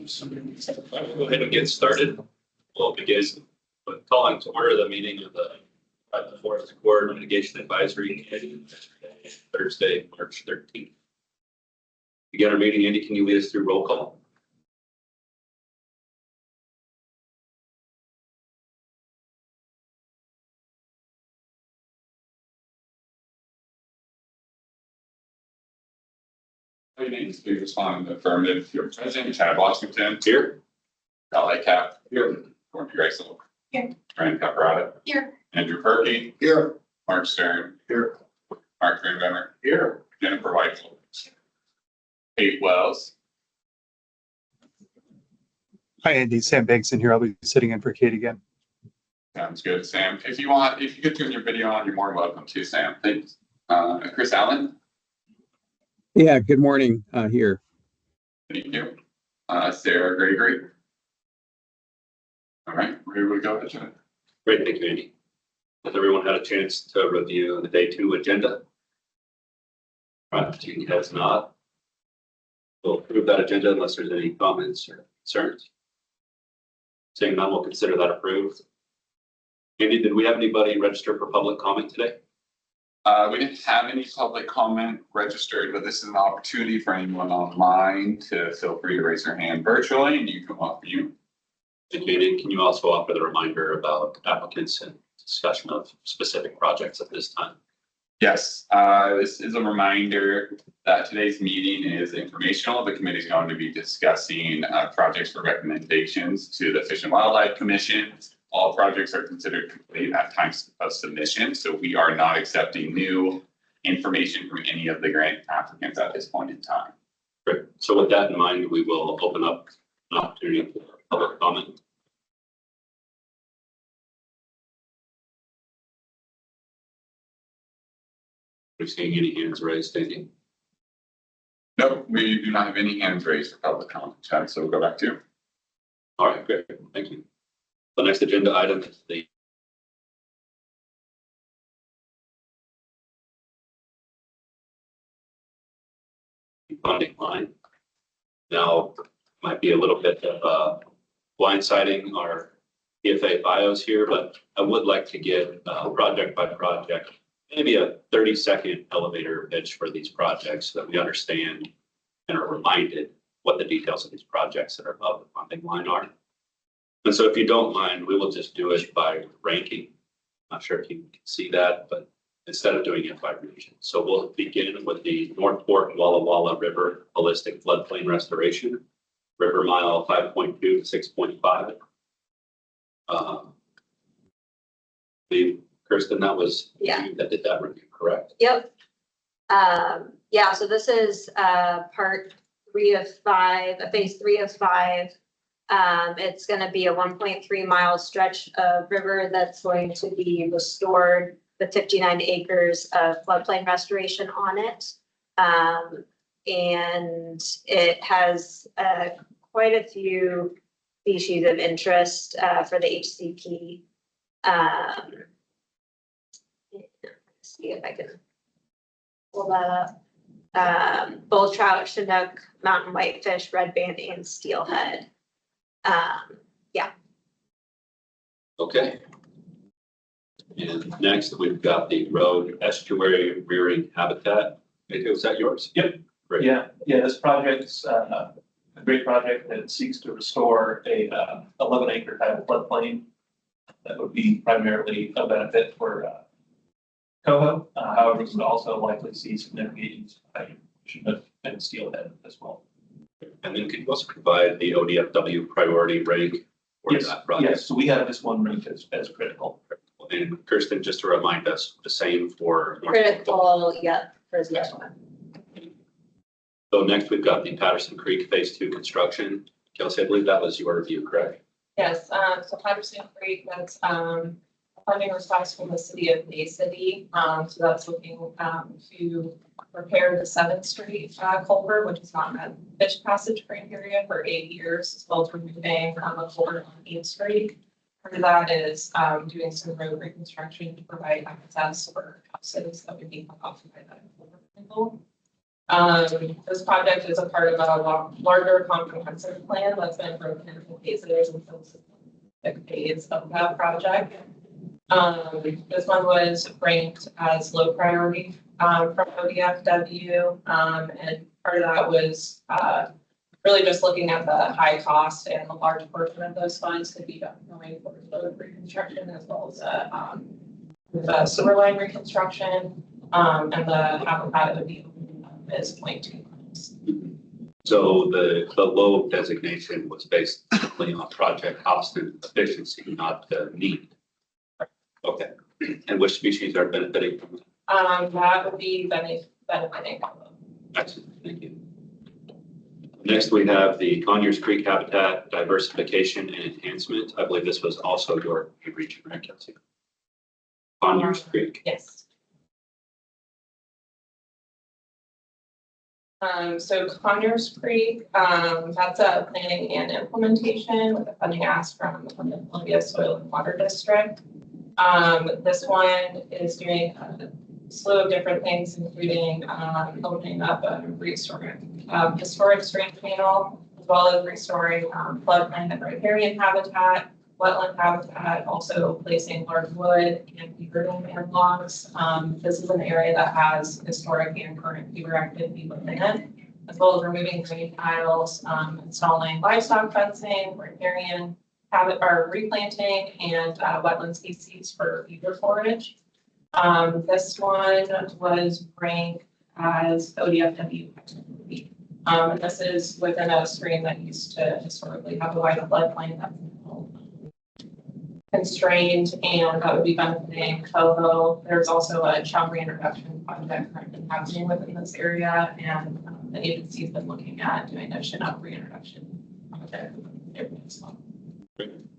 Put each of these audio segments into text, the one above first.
Go ahead and get started. We'll begin with calling to order the meeting of the Forest Accord Mitigation Advisory Committee Thursday, March 13th. Begin our meeting. Andy, can you lead us through roll call? Please respond in the affirmative. Your President, Chad Washington. Here. Ally Cap. Here. Courtney Grayson. Here. Fran Caparata. Here. Andrew Perky. Here. Mark Stern. Here. Mark Greenbender. Here. Jennifer Weitzel. Kate Wells. Hi, Andy. Sam Banks in here. I'll be sitting in for Kate again. Sounds good, Sam. If you could turn your video on, you're more than welcome to, Sam. Thanks. Chris Allen. Yeah, good morning here. Thank you. Sarah Gregory. All right, ready to go ahead, Jen. Great, thank you, Andy. Has everyone had a chance to review the day 2 agenda? Right, you has not. We'll approve that agenda unless there's any comments or concerns. Seeing none, we'll consider that approved. Andy, did we have anybody register for public comment today? We didn't have any public comment registered, but this is an opportunity for anyone online to feel free to raise your hand virtually and you can walk you. Thank you, Andy. Can you also offer the reminder about applicants and discussion of specific projects at this time? Yes, this is a reminder that today's meeting is informational. The committee is going to be discussing projects for recommendations to the Fish and Wildlife Commission. All projects are considered complete at time of submission, so we are not accepting new information from any of the grant applicants at this point in time. Great. So with that in mind, we will open up an opportunity for public comment. Are we seeing any hands raised, Andy? No, we do not have any hands raised for public comment, Chad, so we'll go back to you. All right, great. Thank you. The next agenda item is the funding line. Now, might be a little bit of blindsiding our PFA bios here, but I would like to get project by project, maybe a 30-second elevator pitch for these projects so that we understand and are reminded what the details of these projects that are above the funding line are. And so if you don't mind, we will just do it by ranking. Not sure if you can see that, but instead of doing it by region. So we'll begin with the North Fork Walla Walla River Holistic Floodplain Restoration, River Mile 5.2 to 6.5. Kirsten, that was you that did that review, correct? Yep. Yeah, so this is part 3 of 5, phase 3 of 5. It's going to be a 1.3 mile stretch of river that's going to be restored with 59 acres of floodplain restoration on it. And it has quite a few species of interest for the HCP. See if I can pull that up. Bull trout, chinook, mountain whitefish, red band, and steelhead. Yeah. Okay. And next we've got the road estuary rearing habitat. Was that yours? Yep. Great. Yeah. This project's a great project that seeks to restore a 11-acre tidal floodplain that would be primarily a benefit for coho. However, we would also likely see significant chinook and steelhead as well. And then can you also provide the ODFW priority rank for that project? Yes, so we have this one ranked as critical. And Kirsten, just to remind us, the same for Critical, yep, for the next one. So next we've got the Patterson Creek Phase 2 construction. Kelsey, I believe that was your review, correct? Yes, so Patterson Creek, that's a funding request from the city of Bay City. So that's looking to repair the 7th Street culvert, which is not met fish passage criteria for 8 years, as well as removing a culvert on 8th Street. Part of that is doing some road reconstruction to provide access for houses that would be cut off by that culvert. This project is a part of a larger comprehensive plan that's been broken into phases, and so this is the phase of that project. This one was ranked as low priority from ODFW, and part of that was really just looking at the high cost, and a large portion of those funds could be going for road reconstruction as well as the sewer line reconstruction, and the habitat it would be is 0.2 miles. So the low designation was based only on project cost and efficiency, not the need. Okay, and which species are benefiting from that? That would be benefiting. Excellent, thank you. Next, we have the Conyers Creek Habitat Diversification and Enhancement. I believe this was also your region, right, Kelsey? Conyers Creek. Yes. So Conyers Creek, that's a planning and implementation with a funding ask from the Columbia Soil and Water District. This one is doing a slew of different things, including opening up a historic stream channel, as well as restoring floodplain and riparian habitat, wetland habitat, also placing large wood and beaver dam and logs. This is an area that has historic and current beaver activity within it, as well as removing drain tiles, installing livestock fencing, riparian replanting, and wetland species for beaver forage. This one was ranked as ODFW. And this is within a stream that used to historically have a wide floodplain that's constrained, and that would be benefiting Toho. There's also a chum reintroduction project currently happening within this area, and the agency's been looking at doing a Chinook reintroduction project within the area as well.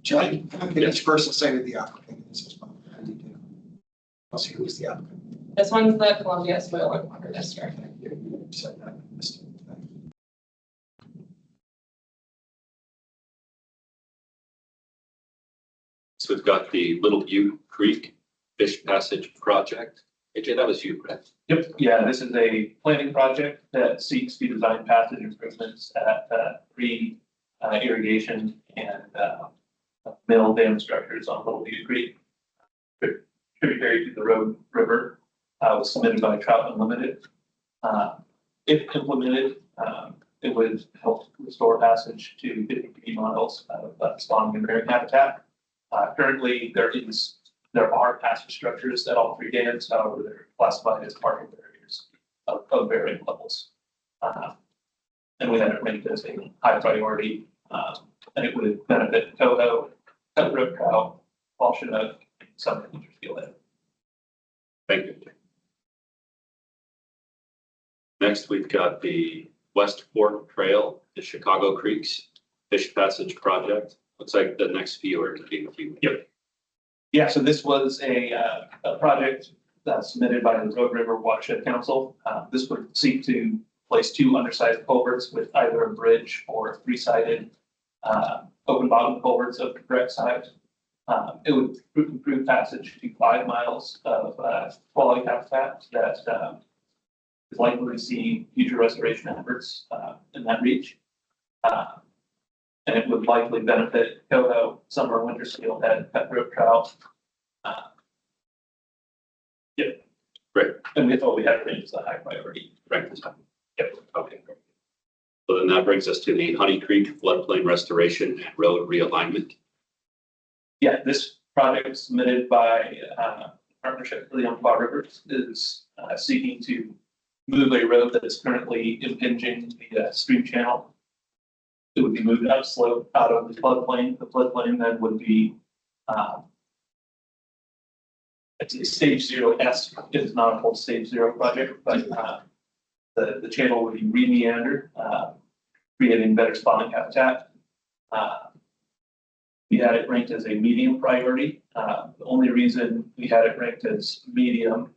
John, can each person say who the applicant is as well? I need to. I'll see who's the applicant. This one's the Columbia Soil and Water District. You said that. Mr. So we've got the Little Butte Creek Fish Passage Project. AJ, that was you, right? Yep, yeah, this is a planning project that seeks to design passage improvements at three irrigation and mill dam structures on Little Butte Creek. Tributary to the Road River, was submitted by Trout Unlimited. If implemented, it would help restore passage to 50 miles of spawning and rearing habitat. Currently, there are passage structures at all three dams, however, they're classified as parking barriers of varying levels. And we have it ranked as a high priority, and it would benefit Toho, cutthroat trout, fall chinook, and some endangered steelhead. Thank you. Next, we've got the West Fork Trail, the Chicago Creeks Fish Passage Project. Looks like the next few are to be a few. Yep. Yeah, so this was a project that's submitted by the Road River Watershed Council. This would seek to place two undersized culverts with either a bridge or three-sided open bottom culverts of the correct size. It would improve passage to 5 miles of quality habitat that is likely to see future restoration efforts in that reach. And it would likely benefit Toho, summer, winter steelhead, cutthroat trout. Yep. Great. And we thought we had it as a high priority. Right this time. Yep. Okay. Great. So then that brings us to the Honey Creek Floodplain Restoration and Road Realignment. Yeah, this project submitted by Partnership for the Umpqua Rivers is seeking to move a road that is currently impinging the stream channel. It would be moved upslope out of the floodplain. The floodplain then would be it's a stage 0S. It is not a full stage 0 project, but the channel would be re-meandered, creating better spawning habitat. We had it ranked as a medium priority. The only reason we had it ranked as medium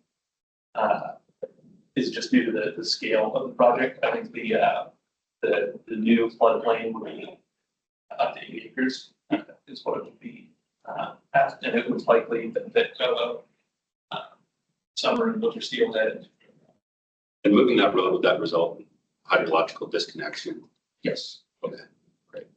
is just due to the scale of the project. I think the new floodplain would be up to 8 acres is what it would be at, and it would likely benefit summer and winter steelhead And moving that road, would that result in hydrological disconnection? Yes. Okay, great.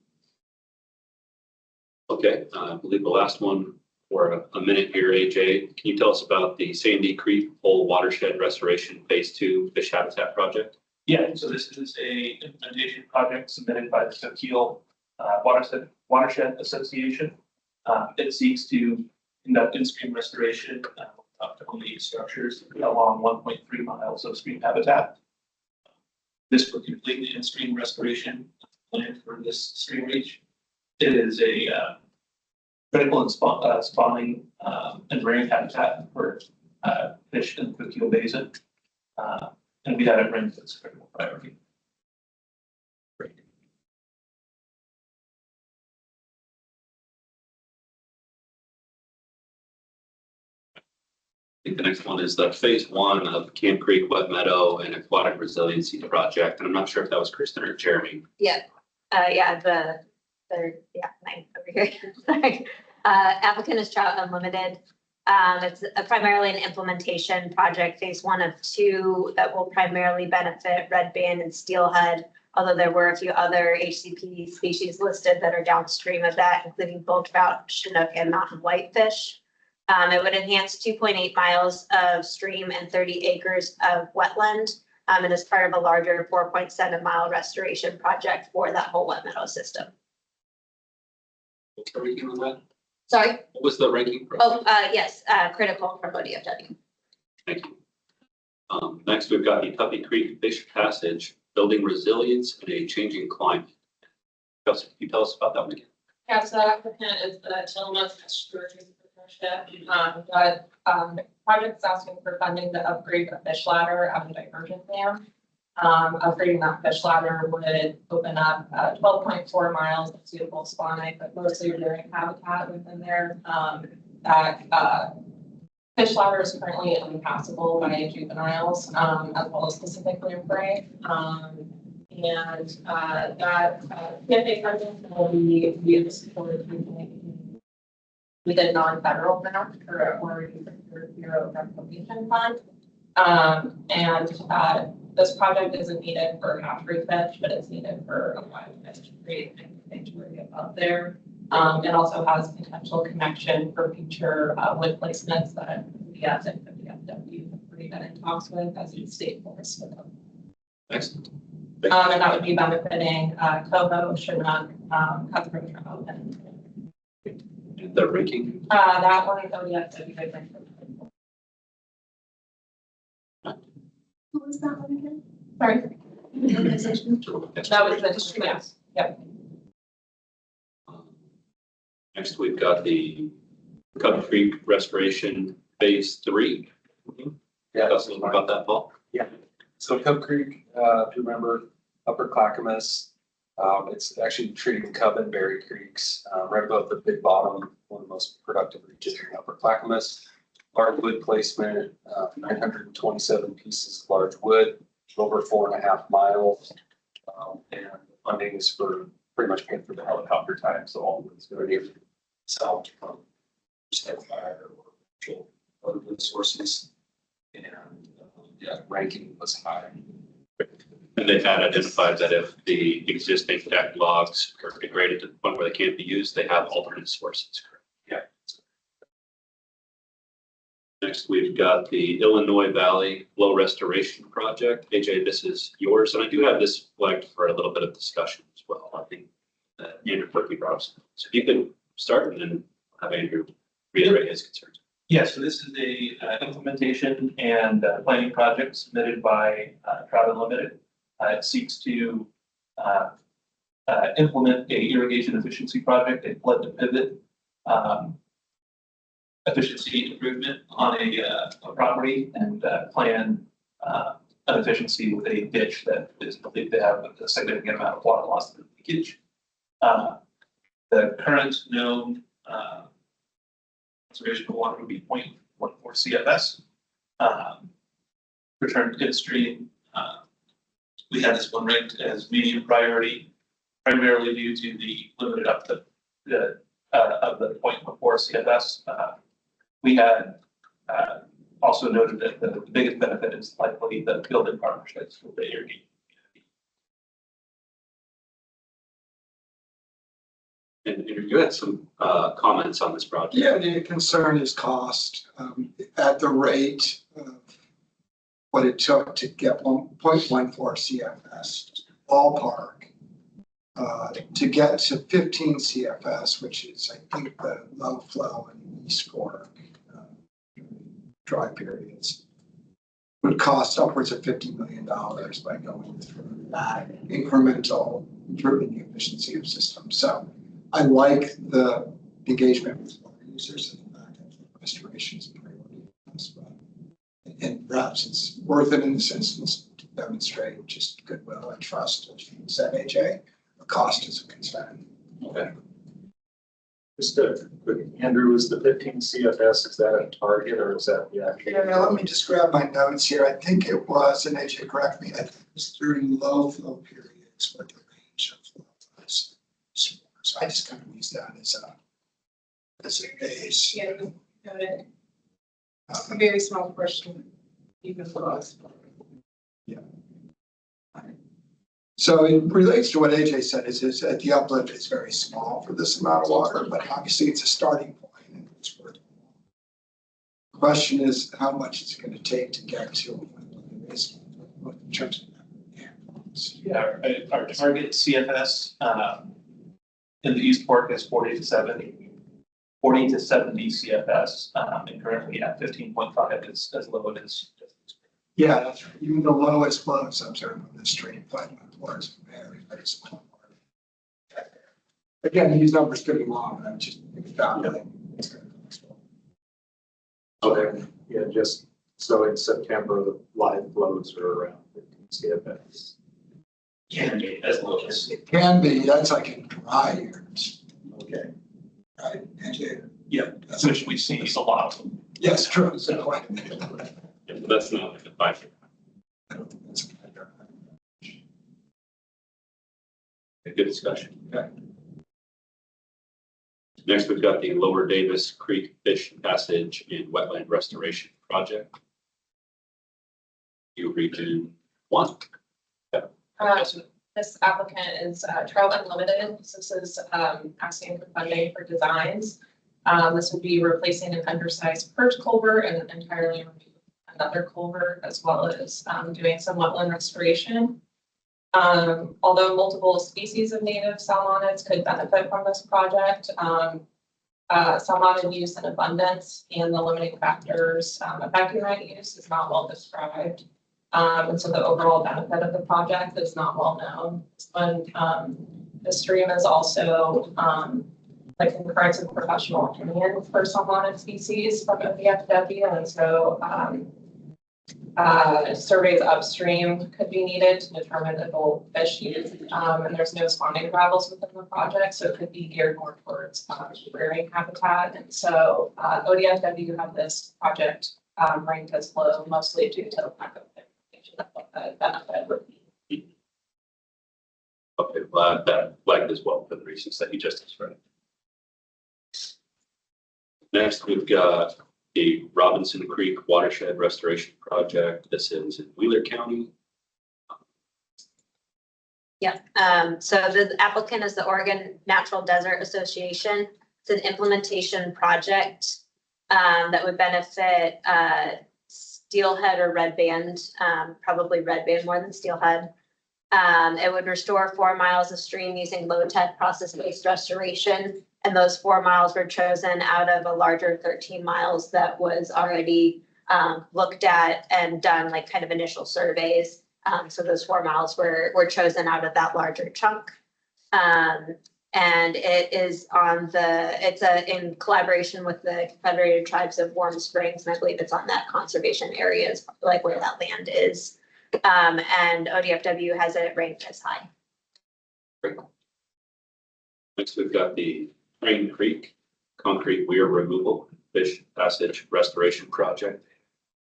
Okay, I believe the last one for a minute here, AJ, can you tell us about the Sandy Creek Whole Watershed Restoration Phase 2 Fish Habitat Project? Yeah, so this is a implementation project submitted by the Soquel Watershed Association. It seeks to conduct in-stream restoration up to only 8 structures along 1.3 miles of stream habitat. This would complete the in-stream restoration plan for this stream reach. It is a critical and spawning and rearing habitat for fish in the Soquel Basin. And we had it ranked as a critical priority. Great. I think the next one is the Phase 1 of Camp Creek Wet Meadow and Aquatic Resiliency Project. And I'm not sure if that was Kristen or Jeremy. Yeah, the third, mine over here, sorry. Applicant is Trout Unlimited. It's primarily an implementation project, Phase 1 of 2, that will primarily benefit red band and steelhead, although there were a few other HCP species listed that are downstream of that, including bull trout, chinook, and mountain whitefish. It would enhance 2.8 miles of stream and 30 acres of wetland, and is part of a larger 4.7 mile restoration project for that whole wet meadow system. What's the ranking on that? Sorry? What was the ranking? Oh, yes, critical from ODFW. Thank you. Next, we've got the Tuppy Creek Fish Passage, Building Resilience in a Changing Climate. Kelsey, can you tell us about that one again? Yeah, so the applicant is the Tillamook Stewardship Partnership. Project's asking for funding to upgrade the fish ladder of the diversion dam. Upgrading that fish ladder would open up 12.4 miles of suitable spawning, but mostly rearing habitat within there. That fish ladder is currently impassable by juveniles, as well as Pacific lamprey. And that PFA funding will be used for within non-federal grant or Bureau Reclamation Fund. This project isn't needed for hatchery fish, but it's needed for a wild fish to create an sanctuary above there. It also has potential connection for future wood placements that we as a PFW have already been in talks with as a state forest with them. Excellent. And that would be benefiting coho, chinook, cutthroat trout, and The ranking? that one is ODFW. What was that one again? Sorry. That was the, yes, yep. Next, we've got the Tuppy Creek Restoration Phase 3. Yeah, Tell us a little bit about that, Paul. so Cub Creek, if you remember, Upper Clackamas, it's actually treating Cub and Berry Creeks, right above the Big Bottom, one of the most productive regions in Upper Clackamas. Large wood placement, 927 pieces of large wood, over 4.5 miles. And funding is for pretty much paying for the helicopter time, so all of it's going to be sell from fire or natural other wood sources. And ranking was high. And they've had identified that if the existing deck logs are degraded to the point where they can't be used, they have alternate sources. Yeah. Next, we've got the Illinois Valley Flow Restoration Project. AJ, this is yours, and I do have this flagged for a little bit of discussion as well. I think Andrew quickly brought up. So if you could start and then have Andrew reiterate his concerns. Yes, so this is a implementation and planning project submitted by Trout Unlimited. It seeks to implement a irrigation efficiency project, a flood to pivot efficiency improvement on a property and plan an efficiency with a ditch that is believed to have a significant amount of water loss and leakage. The current known conservation of water would be 0.14 CFS. Return to midstream. We had this one ranked as medium priority, primarily due to the limited up to the of the 0.14 CFS. We had also noted that the biggest benefit is likely the building partnerships with the irrigation. And you had some comments on this project. Yeah, the concern is cost, at the rate of what it took to get 1.14 CFS ballpark. To get to 15 CFS, which is, I think, the low flow in East Fork dry periods, would cost upwards of $50 million by going through that incremental improving the efficiency of systems. So I like the engagement with water users and the fact that restoration is a priority. And perhaps it's worth it in this instance to demonstrate just goodwill and trust, as you said, AJ. The cost is a concern. Okay. Just Andrew, is the 15 CFS, is that a target or is that the actual? Yeah, let me just grab my notes here. I think it was, and AJ, correct me, I think it was during low flow periods where the range of flow was small. So I just kind of use that as a base. Yeah, noted. A very small portion, even for us. So it relates to what AJ said, is that the uplift is very small for this amount of water, but obviously it's a starting point and it's worth it. The question is, how much is it going to take to get to in terms of Yeah, our target CFS in the East Fork is 40 to 70 CFS, and currently at 15.5 is as low as. Yeah, that's right. Even the lowest flows observed on this stream, 5 month floors, very, very small. Again, these numbers could be long, I'm just calculating. Okay, yeah, just so in September, the live flows are around 15 CFS. Can be as low as. It can be, that's like in dry years, Okay. right? And Yeah, which we see a lot of them. yes, true. So, Yeah, but that's not like a 5 year. I don't think that's a factor. A good discussion. Okay. Next, we've got the Lower Davis Creek Fish Passage and Wetland Restoration Project. You region 1. This applicant is Trail Unlimited. This is asking for funding for designs. This would be replacing an undersized perch culvert and entirely remove another culvert, as well as doing some wetland restoration. Although multiple species of native salmonids could benefit from this project, salmonid use in abundance and the limiting factors affecting that use is not well described. And so the overall benefit of the project is not well known. The stream is also like concurrence of professional opinion for salmonid species from the PFW, and so surveys upstream could be needed to determine the goal fish use. And there's no spawning gravels within the project, so it could be geared more towards rearing habitat. And so ODFW have this project ranked as low, mostly due to the lack of information of what the benefit would be. Okay, well, that liked as well for the reasons that you just described. Next, we've got the Robinson Creek Watershed Restoration Project. This is in Wheeler County. Yeah, so the applicant is the Oregon Natural Desert Association. It's an implementation project that would benefit steelhead or red band, probably red band more than steelhead. It would restore 4 miles of stream using low-tech process-based restoration. And those 4 miles were chosen out of a larger 13 miles that was already looked at and done like kind of initial surveys. So those 4 miles were chosen out of that larger chunk. And it is in collaboration with the Confederated Tribes of Warm Springs, and I believe it's on that conservation area, like where that land is. And ODFW has it ranked as high. Next, we've got the Crane Creek Concrete Weir Removal Fish Passage Restoration Project.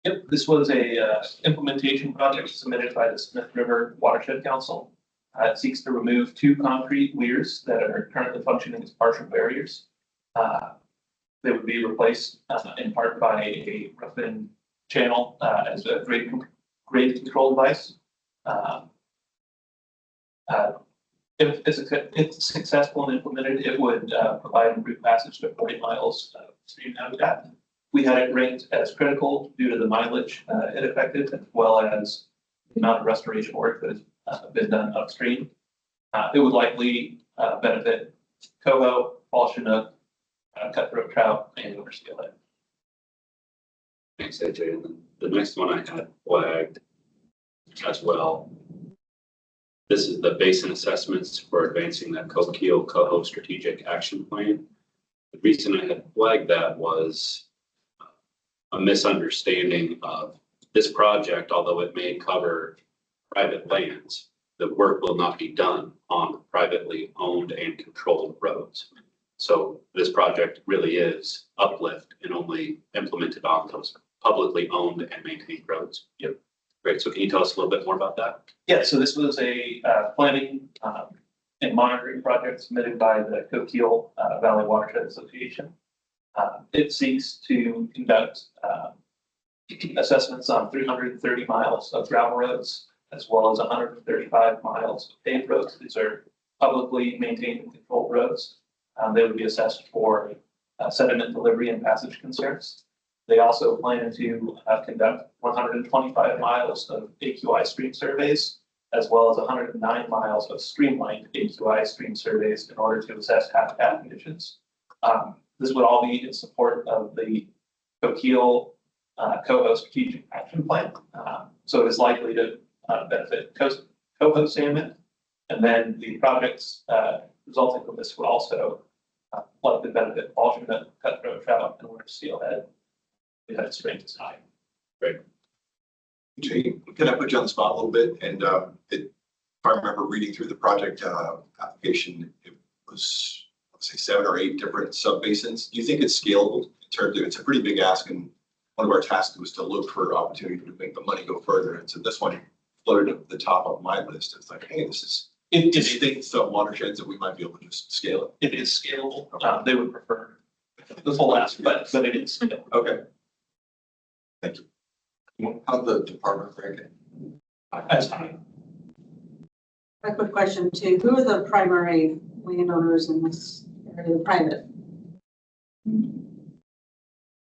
Yep, this was a implementation project submitted by the Smith River Watershed Council. It seeks to remove 2 concrete weirs that are currently functioning as partial barriers. They would be replaced in part by a rough-in channel as a grade control device. If it's successful and implemented, it would provide improved passage to 40 miles of stream habitat. We had it ranked as critical due to the mileage it affected, as well as the amount of restoration work that has been done upstream. It would likely benefit coho, fall chinook, cutthroat trout, and over steelhead. Thanks, AJ. And then the next one I had flagged as well. This is the basin assessments for advancing that Coquille-Coho strategic action plan. The reason I had flagged that was a misunderstanding of this project, although it may cover private lands, the work will not be done on privately owned and controlled roads. So this project really is uplift and only implemented on those publicly owned and maintained roads. Yep. Great. So can you tell us a little bit more about that? Yeah, so this was a planning and monitoring project submitted by the Coquille Valley Watershed Association. It seeks to conduct assessments on 330 miles of gravel roads, as well as 135 miles of paved roads. These are publicly maintained and controlled roads. They would be assessed for sediment delivery and passage concerns. They also plan to conduct 125 miles of AQI stream surveys, as well as 109 miles of streamlined AQI stream surveys in order to assess habitat conditions. This would all be in support of the Coquille-Coho strategic action plan. So it is likely to benefit coho salmon, and then the projects resulting from this would also likely benefit fall chinook, cutthroat trout, and winter steelhead. That strength is high. Great. Jay, can I put you on the spot a little bit? And if I remember reading through the project application, it was, let's say, 7 or 8 different sub basins. Do you think it's scalable in terms of, it's a pretty big ask, and one of our tasks was to look for opportunity to make the money go further. And so this one floated at the top of my list. It's like, hey, this is, do you think some watersheds that we might be able to just scale it? It is scalable. They would prefer the full ask, but it is scalable. Okay. Thank you. How'd the department rank it? As high. A quick question too. Who are the primary landowners in this area? Private?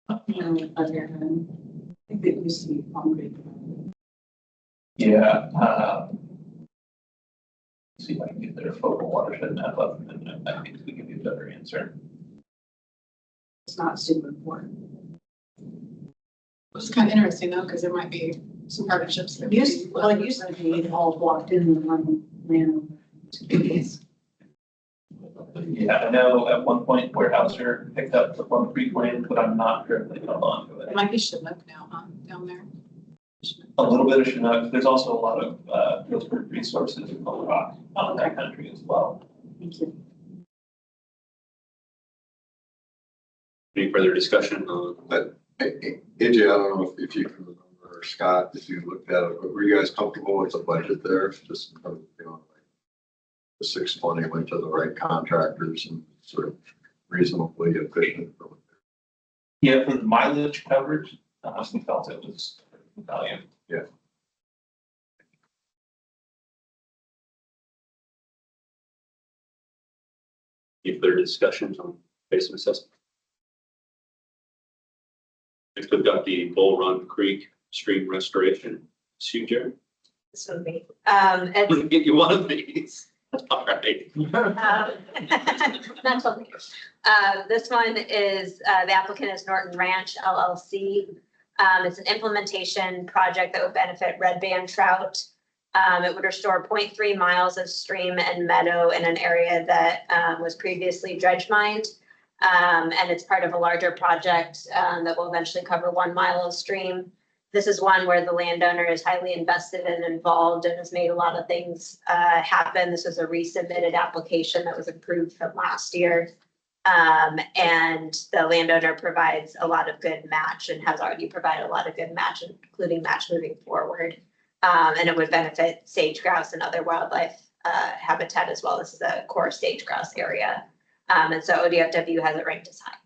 I think it used to be concrete. Yeah. See if I can get their photo watershed map up, and I think we can give you a better answer. It's not super important. It's kind of interesting though, because there might be some partnerships. It used to be all blocked in one land. Yeah, I know at one point Warehouser picked up the Plum Creek land, but I'm not sure if they held on to It it. might be Chinook now, huh, down there. A little bit of Chinook. There's also a lot of Pillsbury resources in Little Rock out in that country as well. Thank you. Any further discussion on But AJ, I don't know if you can remember, or Scott, if you looked at it, but were you guys comfortable with the budget there? Just, like the 620 went to the right contractors and sort of reasonably efficient. Yeah, for the mileage coverage, we felt it was value. Yeah. any further discussions on basin assessment? Next, we've got the Bull Run Creek Stream Restoration. Sue, Jerry? This would be, I'm gonna get you one of these. All right. Not totally. This one is, the applicant is Norton Ranch LLC. It's an implementation project that would benefit red band trout. It would restore 0.3 miles of stream and meadow in an area that was previously dredge mined. And it's part of a larger project that will eventually cover 1 mile of stream. This is one where the landowner is highly invested and involved and has made a lot of things happen. This was a resubmitted application that was approved from last year. And the landowner provides a lot of good match and has already provided a lot of good match, including match moving forward. And it would benefit sage grouse and other wildlife habitat as well. This is a core sage grouse area. And so ODFW has it ranked as high.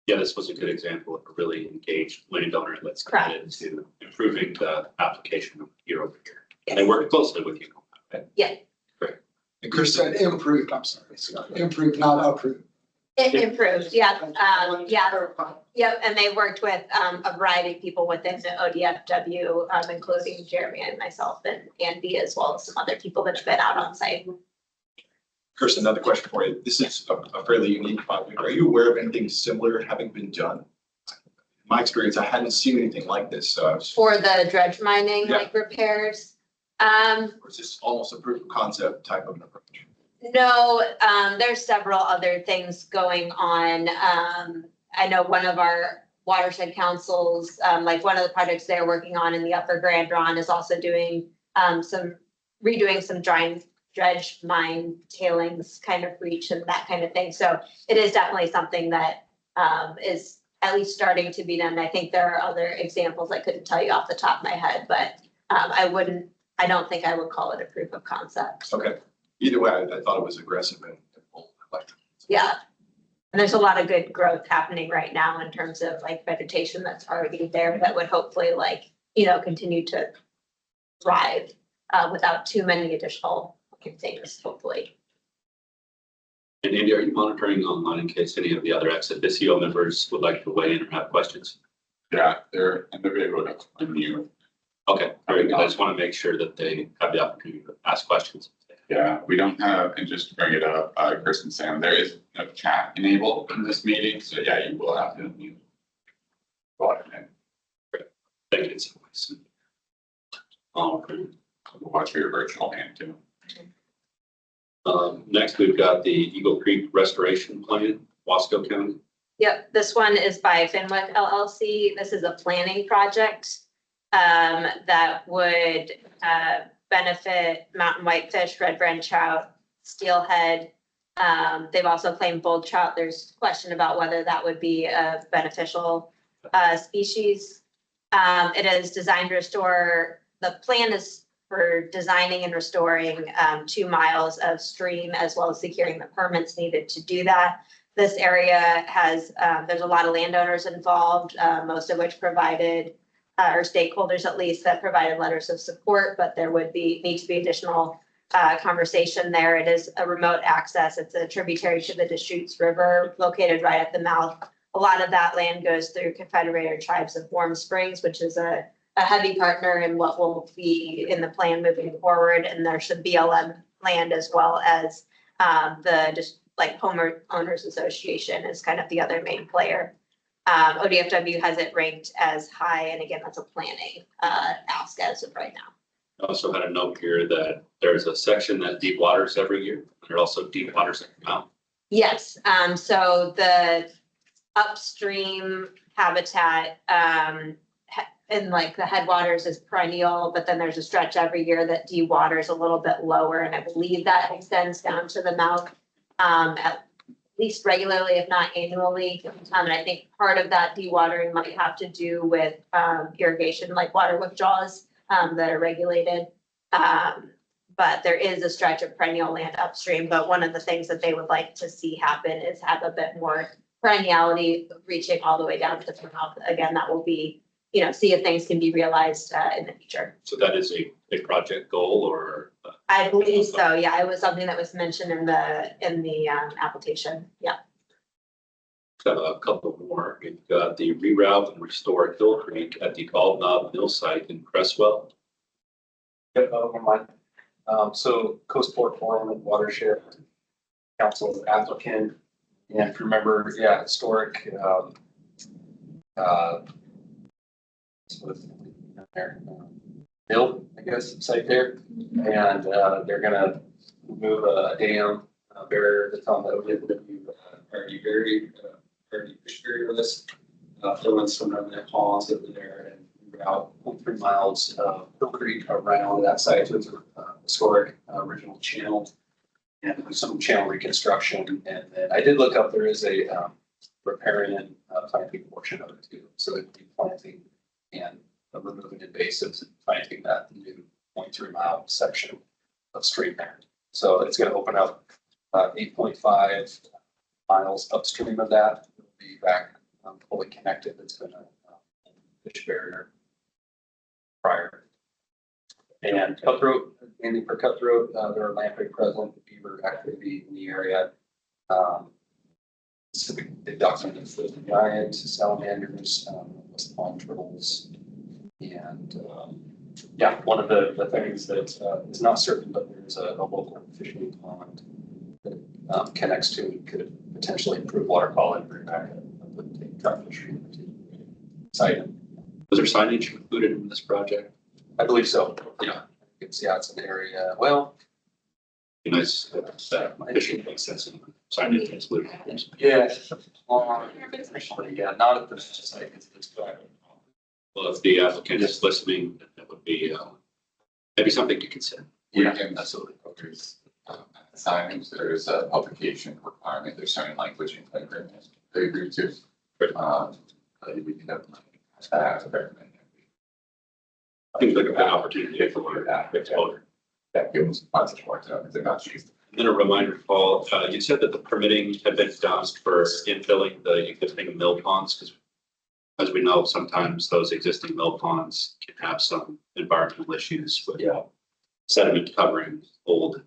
Yeah, this was a good example of a really engaged landowner that's committed to improving the application year over year. And they work closely with you. Right? Yeah. Great. And Chris said improved, I'm sorry, Scott, improved, not approved. It improved, yeah, Yep, and they worked with a variety of people within the ODFW, including Jeremy and myself and Andy, as well as some other people that have been out on site. Chris, another question for you. This is a fairly unique project. Are you aware of anything similar having been done? In my experience, I hadn't seen anything like this. For the dredge mining, Yeah. like repairs. Or is this almost a proof of concept type of an approach? No, there's several other things going on. I know one of our watershed councils, like one of the projects they're working on in the Upper Grand Ron is also doing redoing some dredge mine tailings kind of breach and that kind of thing. So it is definitely something that is at least starting to be done. I think there are other examples I couldn't tell you off the top of my head, but I don't think I would call it a proof of concept. Okay. Either way, I thought it was aggressive and bold. I liked it. Yeah. And there's a lot of good growth happening right now in terms of like vegetation that's already there that would hopefully continue to thrive without too many additional things, hopefully. And Andy, are you monitoring online in case any of the other ex officio members would like to weigh in or have questions? Yeah, they're individual to unmute. Okay, very good. I just want to make sure that they have the opportunity to ask questions. Yeah, we don't have, and just to bring it up, Chris and Sam, there is no chat enabled in this meeting, so yeah, you will have to unmute. Go ahead. Thank you. Watch your virtual hand too. Next, we've got the Eagle Creek Restoration Plan, Wasco County. Yep, this one is by Finwick LLC. This is a planning project that would benefit mountain whitefish, red brand trout, steelhead. They've also claimed bull trout. There's question about whether that would be a beneficial species. It is designed to restore, the plan is for designing and restoring 2 miles of stream as well as securing the permits needed to do that. This area has, there's a lot of landowners involved, most of which provided or stakeholders at least that provided letters of support, but there would need to be additional conversation there. It is a remote access. It's a tributary to the Deschutes River located right at the mouth. A lot of that land goes through Confederated Tribes of Warm Springs, which is a heavy partner in what will be in the plan moving forward. And there's some BLM land as well as Homeowners Association is kind of the other main player. ODFW has it ranked as high, and again, that's a planning ask as of right now. I also had a note here that there's a section that deep waters every year, and there also deep waters that come out. Yes, so the upstream habitat in like the headwaters is perennial, but then there's a stretch every year that dewaters a little bit lower, and I believe that extends down to the mouth at least regularly, if not annually. And I think part of that dewatering might have to do with irrigation, like water withdrawals that are regulated. But there is a stretch of perennial land upstream. But one of the things that they would like to see happen is have a bit more perenniality reaching all the way down to the mouth. Again, that will be, see if things can be realized in the future. So that is a project goal or? I believe so. Yeah, it was something that was mentioned in the application. Yeah. Got a couple more. We've got the reroute and restore Hill Creek at the Bald Knob Mill site in Cresswell. Yep, never mind. So Coast Port Forum and Watershed Council applicant, and if you remember, yeah, historic, mill, I guess, site there, and they're gonna move a dam barrier that's on the ODFW already buried, already fish barrier list, fill in some of the ponds that are there and route 0.3 miles of Hill Creek around that site. So it's a historic original channel and some channel reconstruction. And then I did look up, there is a riparian planting portion of it too. So it'd be planting and removing invasives and planting that new 0.3 mile section of stream there. So it's going to open up 8.5 miles upstream of that. It'll be back fully connected. It's been a fish barrier prior. And cutthroat, mainly for cutthroat, there are lamprey present, beaver activity in the area. Specific documented for the giant salamanders, west pond turtles. And yeah, one of the things that is not certain, but there's a local fishing pond that connects to and could potentially improve water quality for back of the trout fishery site. Was there signage included in this project? I believe so. Yeah, it's an area. Well, Be nice that fishing makes sense and signage included. yeah, yeah, not at the site. It's private. Well, if the applicant is listening, that would be maybe something to consider. We can absolutely there's signage, there's a publication requirement, there's certain language in the agreement they agree to. We can definitely. Seems like a good opportunity for exposure. That gives lots of work to they're not used. And then a reminder, Paul, you said that the permitting had been done for infilling the existing mill ponds, because as we know, sometimes those existing mill ponds can have some environmental issues with sediment covering old.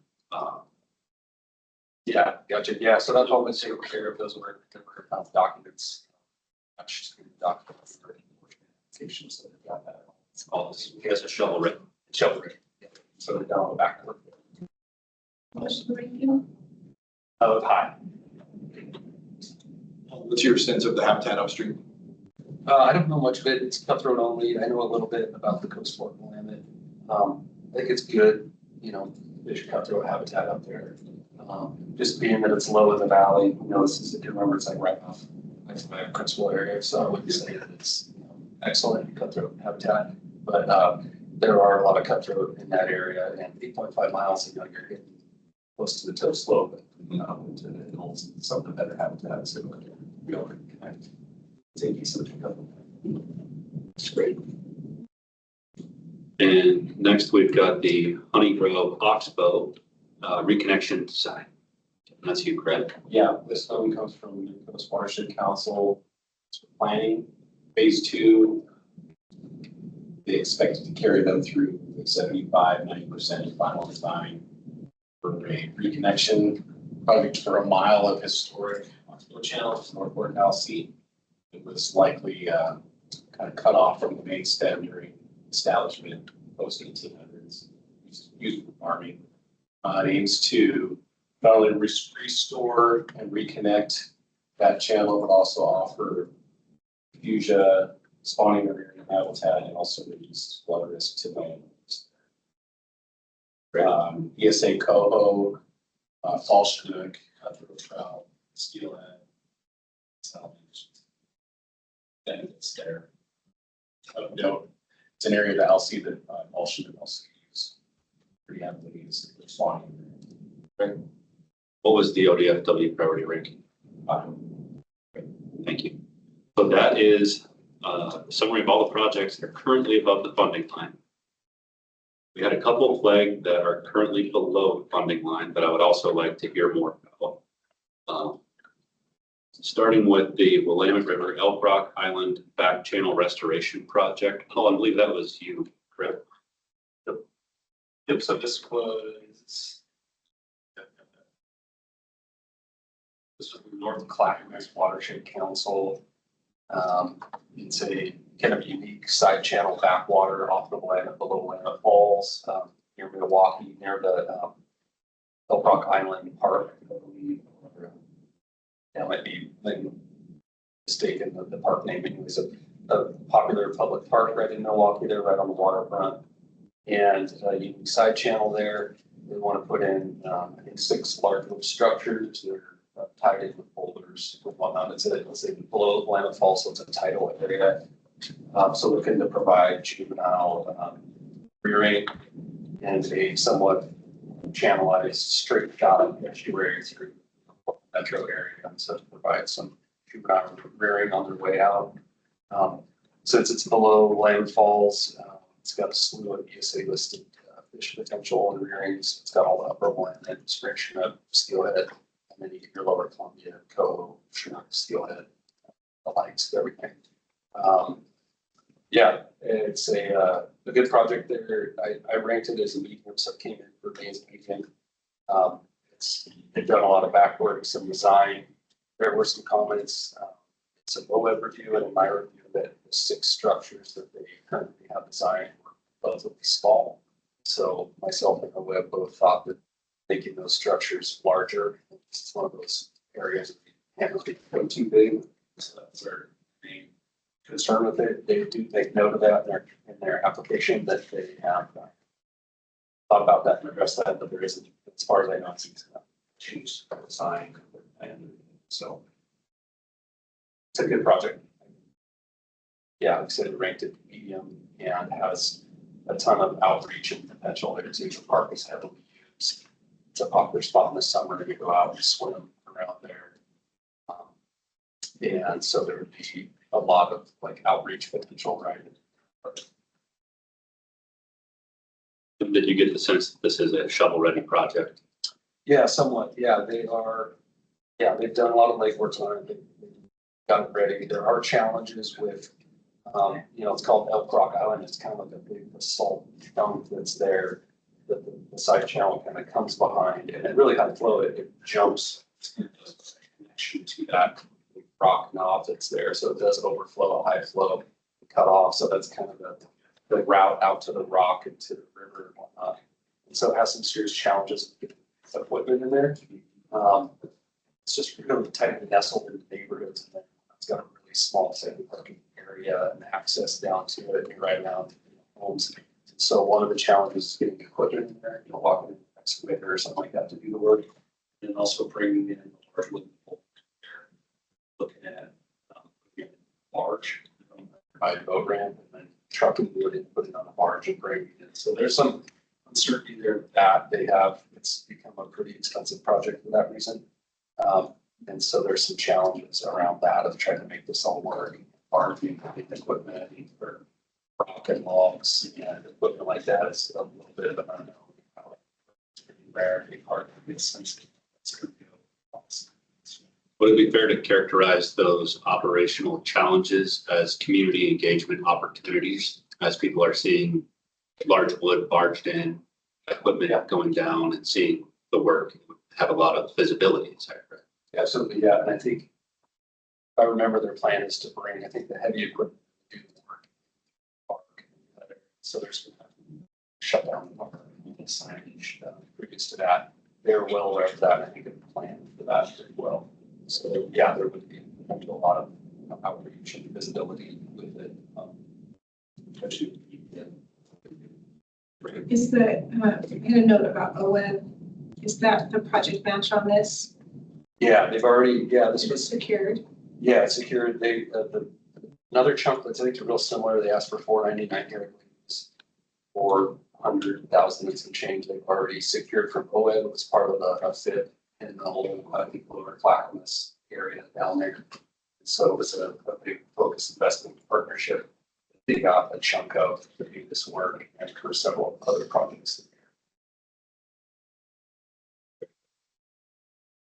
Yeah, gotcha. Yeah, so that's all been taken care of. Those were documents. Documents for applications that have got that. All this, he has a shovel ready. Shovel ready. So they're down the back. High. What's your sense of the habitat upstream? I don't know much of it. It's cutthroat only. I know a little bit about the coast fork willamette. I think it's good, fish cutthroat habitat up there. Just being that it's low in the valley, this is, if you remember, it's like right off my principal area. So I wouldn't say that it's excellent cutthroat habitat, but there are a lot of cutthroat in that area, and 8.5 miles, you're getting close to the toe slope, into the hills and some of the better habitats. So we all can connect. Take something up. That's great. And next we've got the Honey Grove Oxbow reconnection design. That's you, Craig. Yeah, this one comes from the Coast Watershed Council. It's for planning. Phase 2, they expected to carry them through 75-90% final design for a reconnection project for a mile of historic Oxbow Channel to Northport and LC. It was likely kind of cut off from the main stem during establishment post 1800s, used for farming. It aims to not only restore and reconnect that channel, but also offer fuchsia, spawning marine habitat, and also reduce flood risk to the ESA coho, fall chinook, cutthroat trout, steelhead, salmon. Benefits there. It's an area that LC that all should also use pretty heavily is spawning. What was the ODFW priority ranking? Thank you. So that is a summary of all the projects that are currently above the funding line. We had a couple flagged that are currently below the funding line, but I would also like to hear more about. Starting with the Willamette River Elk Rock Island Back Channel Restoration Project. Oh, I believe that was you, correct? Yep, so this was North Clackamas Watershed Council. It's a kind of unique side channel backwater off the Willamette, below Willamette Falls, near Milwaukee, near the Elk Rock Island Park, I believe. I might be mistaken the park name. It was a popular public park right in Milwaukee there, right on the waterfront. And a unique side channel there. They want to put in, I think, 6 large wood structures that are tied in with boulders and whatnot. It's below Willamette Falls, so it's a tidal area. So looking to provide juvenile rearing and a somewhat channelized straight shot of estuary through the metro area, so to provide some juvenile rearing on their way out. Since it's below Willamette Falls, it's got a slew of ESA listed fish potential and rearings. It's got all the upper Willamette, spring chinook, steelhead, and then you get your lower Columbia, coho, chinook, steelhead the lights, everything. Yeah, it's a good project there. I ranked it as a medium, so it came in for me as a medium. They've done a lot of back work, some design. There were some comments, some OLED review, and in my review that the 6 structures that they currently have designed were relatively small. So myself and OLED both thought that making those structures larger, it's one of those areas that you can't really go too big. So that's their main concern with it. They do make note of that in their application that they have thought about that and addressed that, but there isn't, as far as I know, it's changed design. And so it's a good project. Yeah, like I said, it ranked it medium and has a ton of outreach and potential there too. The park is heavily used. It's a popular spot in the summer to go out and swim around there. And so there would be a lot of like outreach potential, right? Did you get the sense that this is a shovel-ready project? Yeah, somewhat. Yeah, they are. Yeah, they've done a lot of legwork on it. They've got it ready. There are challenges with, it's called Elk Rock Island. It's kind of like a big basalt chunk that's there that the side channel kind of comes behind, and it really high flow. It jumps in connection to that rock knob that's there, so it does overflow, high flow, cut off. So that's kind of the route out to the rock and to the river and whatnot. And so it has some serious challenges with equipment in there. It's just really tightly nestled in the neighborhoods, and then it's got a really small city parking area and access down to it and right now homes. So one of the challenges is getting equipment in there, walking an excavator or something like that to do the work, and also bringing in a large wooden pole. Looking at barge, by boat ramp, and then trucking wood and putting on a barge and bringing it. So there's some uncertainty there with that. It's become a pretty expensive project for that reason. And so there's some challenges around that of trying to make this all work. Barging, equipment for rock and logs and equipment like that is a little bit of an unknown. It's pretty rare, a part of it sensitive. Would it be fair to characterize those operational challenges as community engagement opportunities as people are seeing large wood barged in, equipment going down and seeing the work have a lot of visibility? Is that correct? Absolutely, yeah. And I think if I remember their plan is to bring, I think, the heavy equipment to do the work. So there's been shut down the park and signage previous to that. They're well aware of that. I think a plan for that very well. So yeah, there would be a lot of outreach and visibility with it. Is the, I had a note about OLED. Is that the project match on this? Yeah, they've already, this Is it was, secured? yeah, it's secured. They, another chunk that's I think real similar, they asked for $499 here. 400,000 and some change they've already secured from OLED. It was part of a FIP in the whole, I think, lower Clackamas area down there. So it was a big focused investment partnership. They got a chunk of to do this work and for several other projects.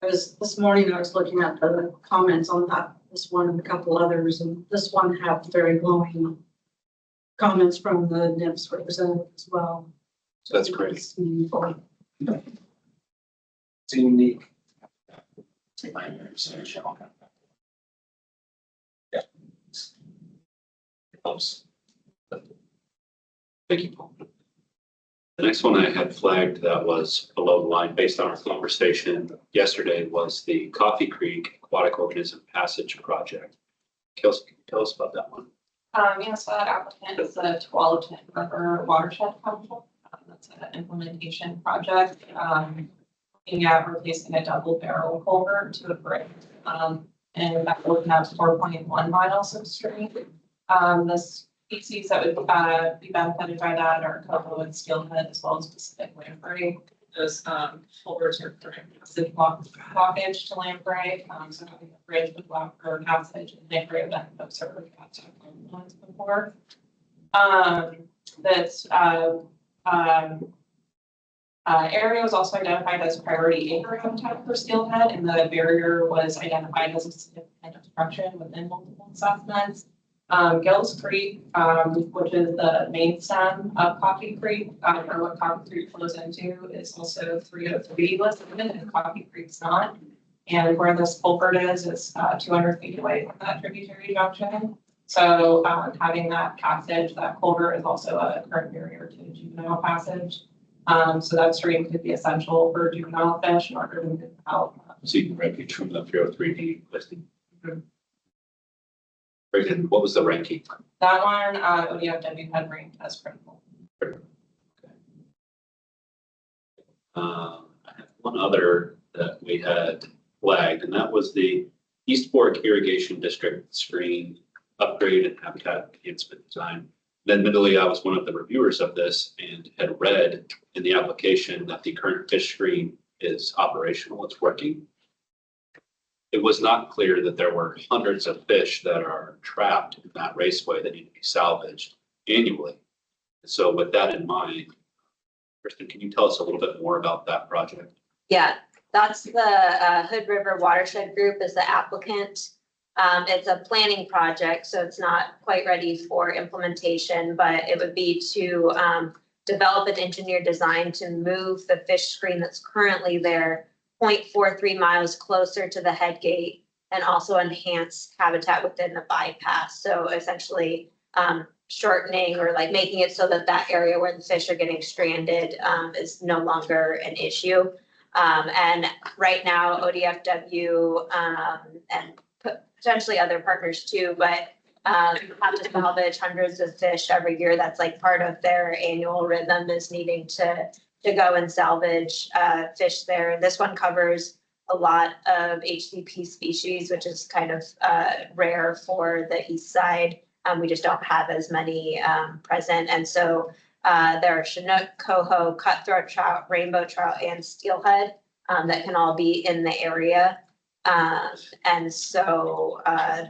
This morning, I was looking at the comments on that, this one and a couple others, and this one had very glowing comments from the NIPS representative as well. So that's great. It's meaningful. It's unique. Yeah. It helps. Thank you, Paul. The next one I had flagged that was below the line based on our conversation yesterday was the Coffee Creek Aquatic Organism Passage Project. Kelsey, can you tell us about that one? So that applicant is the Tualatin River Watershed Project. That's an implementation project, looking at replacing a double barrel culvert to a bridge. And that would have 4.1 miles of stream. The species that would be benefited by that are coho and steelhead, as well as Pacific lamprey. Those culverts are for passage blockage to lamprey. So having a bridge with block or passage and lamprey that folks are really got to once before. area was also identified as priority acre habitat for steelhead, and the barrier was identified as a significant obstruction within multiple assessments. Gills Creek, which is the main stem of Coffee Creek, or what Coffee Creek flows into, is also 303 listed, and Coffee Creek's not. And where this culvert is 200 feet away from that tributary junction. So having that passage, that culvert is also a current barrier to juvenile passage. So that stream could be essential for juvenile fish in order to move out. Seeking refuge from the 303D listing. Very good. What was the ranking? That one, ODFW had ranked as critical. I have one other that we had flagged, and that was the East Fork Irrigation District screen upgrade and habitat enhancement design. Admittedly, I was one of the reviewers of this and had read in the application that the current fish screen is operational, it's working. It was not clear that there were hundreds of fish that are trapped in that raceway that need to be salvaged annually. So with that in mind, Kristen, can you tell us a little bit more about that project? Yeah, that's the Hood River Watershed Group is the applicant. It's a planning project, so it's not quite ready for implementation, but it would be to develop an engineered design to move the fish screen that's currently there 0.43 miles closer to the head gate and also enhance habitat within the bypass. So essentially shortening or like making it so that that area where the fish are getting stranded is no longer an issue. And right now ODFW and potentially other partners too, but have to salvage hundreds of fish every year. That's like part of their annual rhythm is needing to go and salvage fish there. And this one covers a lot of HCP species, which is kind of rare for the east side. We just don't have as many present. And so there are Chinook, coho, cutthroat trout, rainbow trout, and steelhead that can all be in the area. And so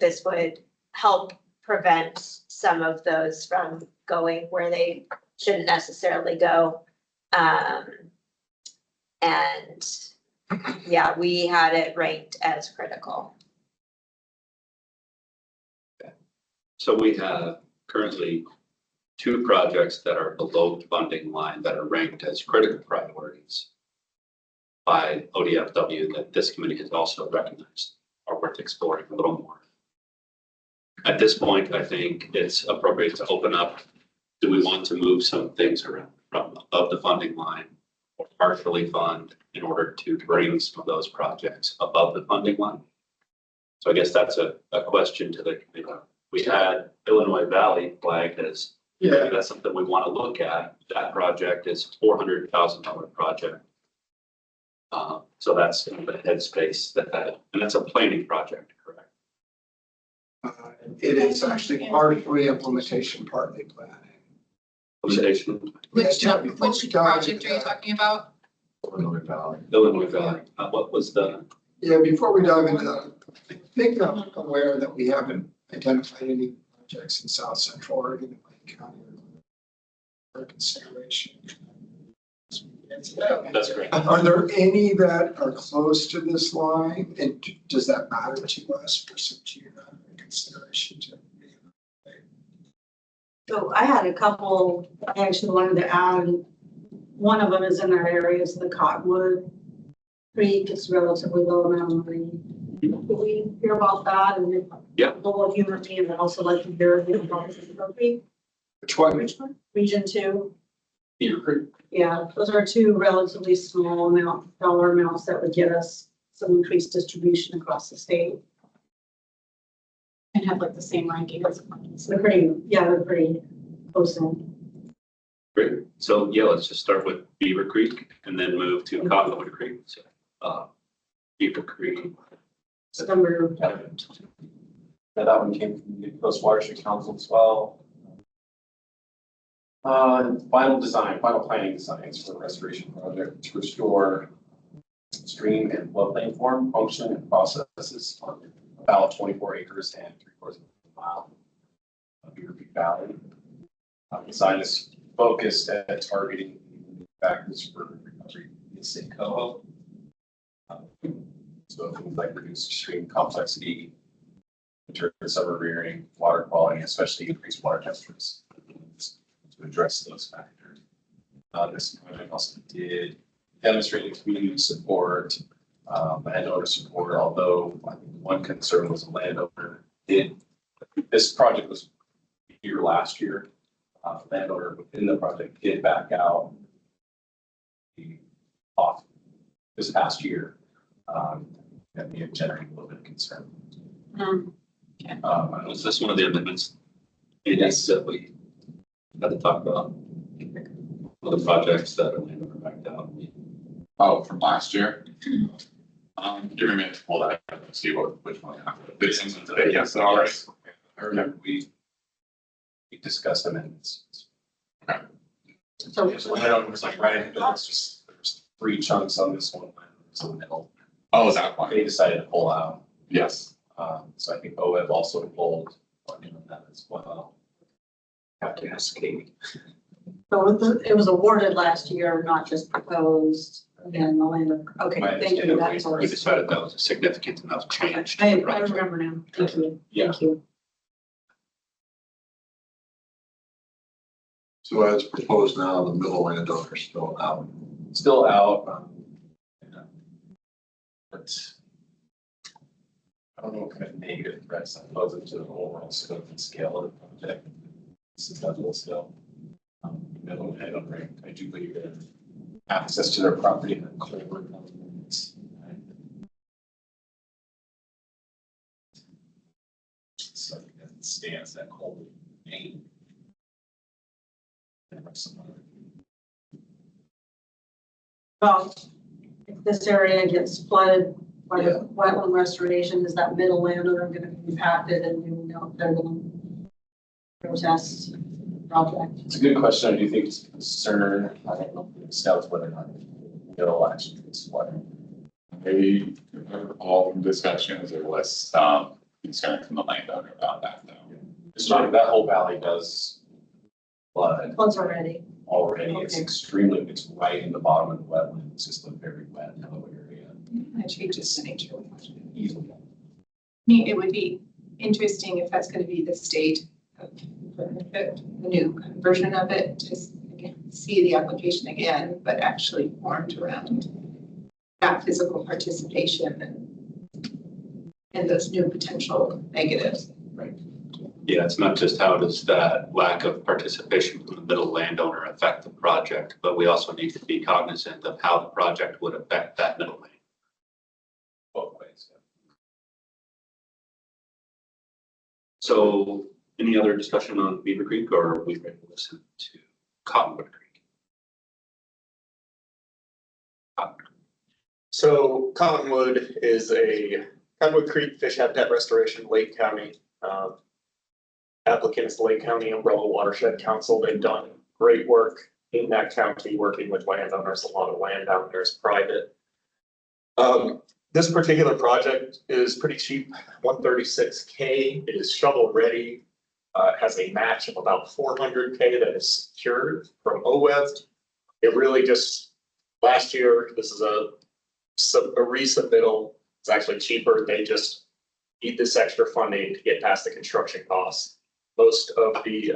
this would help prevent some of those from going where they shouldn't necessarily go. And yeah, we had it ranked as critical. So we have currently 2 projects that are below the funding line that are ranked as critical priorities by ODFW that this committee has also recognized are worth exploring a little more. At this point, I think it's appropriate to open up. Do we want to move some things around from above the funding line or partially fund in order to bring some of those projects above the funding line? So I guess that's a question to the committee. We had Illinois Valley flagged as, that's something we want to look at. That project is $400,000 project. So that's in the headspace and that's a planning project, correct? It is actually partly implementation, partly planning. Implementation. Which Which project are you talking about? Illinois Valley. Illinois Valley. What was the? Yeah, before we dive into that, I think I'm aware that we haven't identified any projects in South Central Oregon and Lake County for consideration. That's great. Are there any that are close to this line? And does that matter to us for some geographic consideration to? So I had a couple, I actually wanted to add, one of them is in our areas, the Cottonwood Creek, it's relatively low amount of rain. Did we hear about that? And Yeah. Little humor me, and also like to hear about the Creek. Which one? Region 2. Beaver Creek. Yeah, those are 2 relatively small dollar amounts that would get us some increased distribution across the state. And have like the same ranking as. So they're pretty close in. Great. So yeah, let's just start with Beaver Creek and then move to Cottonwood Creek. So, Beaver Creek. It's number, Yeah, that one came from the Coast Watershed Council as well. Final planning designs for the restoration project to restore stream and floodplain form, function, and processes on about 24 acres and 3/4 of a mile of Beaver Creek Valley. Design is focused at targeting factors for recovery is in Coho. So things like reduced stream complexity, deter summer rearing, water quality, especially increased water temperatures to address those factors. This project also did demonstrated community support, landowner support, although I think one concern was the landowner this project was here last year. Landowner within the project did back out off this past year. And we have generated a little bit of concern. Was this one of the amendments? Yes, that we had to talk about. One of the projects that are landowner backed out. Oh, from last year? Give me a minute to pull that up and see which one. This is today, yes, all right. I remember we discussed amendments. So I don't, it was like right, it's just, there's 3 chunks on this one, it's in the middle. Oh, is that one? They decided to pull out. Yes. So I think OEB also pulled on that as well. Have to ask Katie. So it was awarded last year, not just proposed, and the landowner, okay, My thank you. understanding That's all. We decided that was a significant enough change. to I the project. remember now. Thank you. Yeah. Thank you. So as proposed now, the middle landowner is still out. Still out. But I don't know what kind of negative threats that poses to the overall scope and scale of the project. It's a double still. Middle landowner, I do believe they have access to their property and culvert elements. So I think that stands that culvert main. Well, if this area gets flooded by the wetland restoration, is that middle landowner gonna be impacted, and you know, if they're gonna protest the project? It's a good question. I do think it's a concern. I don't know if it's doubts whether or not it'll actually get flooded. Maybe all discussions, there was some concern from the landowner about that though. It's not, that whole valley does flood Floods already. already. It's Okay. it's right in the bottom of the wetland. It's just a very wet, yellow area. That changes the nature of the project. Easily. I mean, it would be interesting if that's gonna be the state of the new version of it, just again, see the application again, but actually formed around that physical participation and those new potential negatives. Yeah, it's not just how does that lack of participation from the middle landowner affect the project, but we also need to be cognizant of how the project would affect that middle lane. Both ways. So any other discussion on Beaver Creek, or are we ready to listen to Cottonwood Creek? So Cottonwood Creek Fish Habitat Restoration, Lake County. Applicant is the Lake County Umbrella Watershed Council. They've done great work in that county, working with landowners. A lot of land down there is private. This particular project is pretty cheap, $136K. It is shovel ready. It has a match of about $400K that is secured from OWEB. It really just, last year, this is a resubmittal. It's actually cheaper. They just need this extra funding to get past the construction costs. Most of the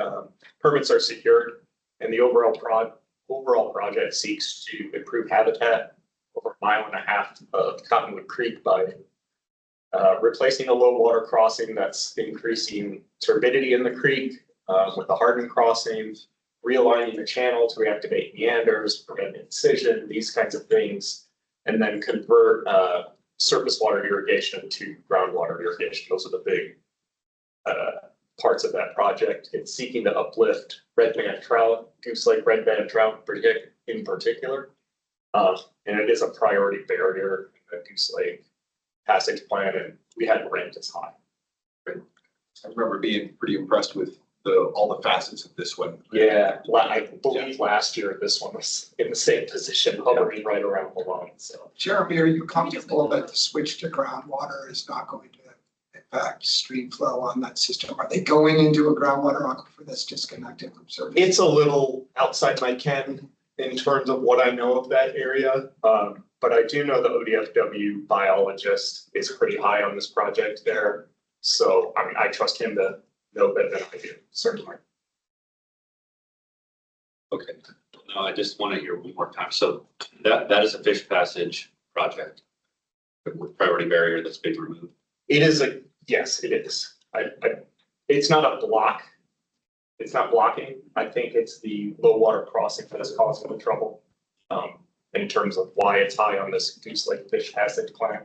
permits are secured, and the overall project seeks to improve habitat over 1.5 miles of Cottonwood Creek by replacing a low water crossing that's increasing turbidity in the creek with the hardened crossing, realigning the channel to reactivate meanders, prevent incision, these kinds of things, and then convert surface water irrigation to groundwater irrigation. Those are the big parts of that project. It's seeking to uplift red band trout, Goose Lake red band trout in particular. And it is a priority barrier in the Goose Lake passage plan, and we hadn't ranked as high. I remember being pretty impressed with all the facets of this one. Yeah, I believe last year this one was in the same position, hovering right around the line, so. Jeremy, are you comfortable that the switch to groundwater is not going to impact stream flow on that system? Are they going into a groundwater aquifer that's disconnected from surface? It's a little outside my ken. in terms of what I know of that area. But I do know the ODFW biologist is pretty high on this project there. So, I mean, I trust him to know better than I do, certainly. Okay, no, I just want to hear one more time. So that is a fish passage project with priority barrier that's being removed. It is yes, it is. It's not a block. It's not blocking. I think it's the low water crossing that is causing the trouble. In terms of why it's high on this Goose Lake Fish Passage plan.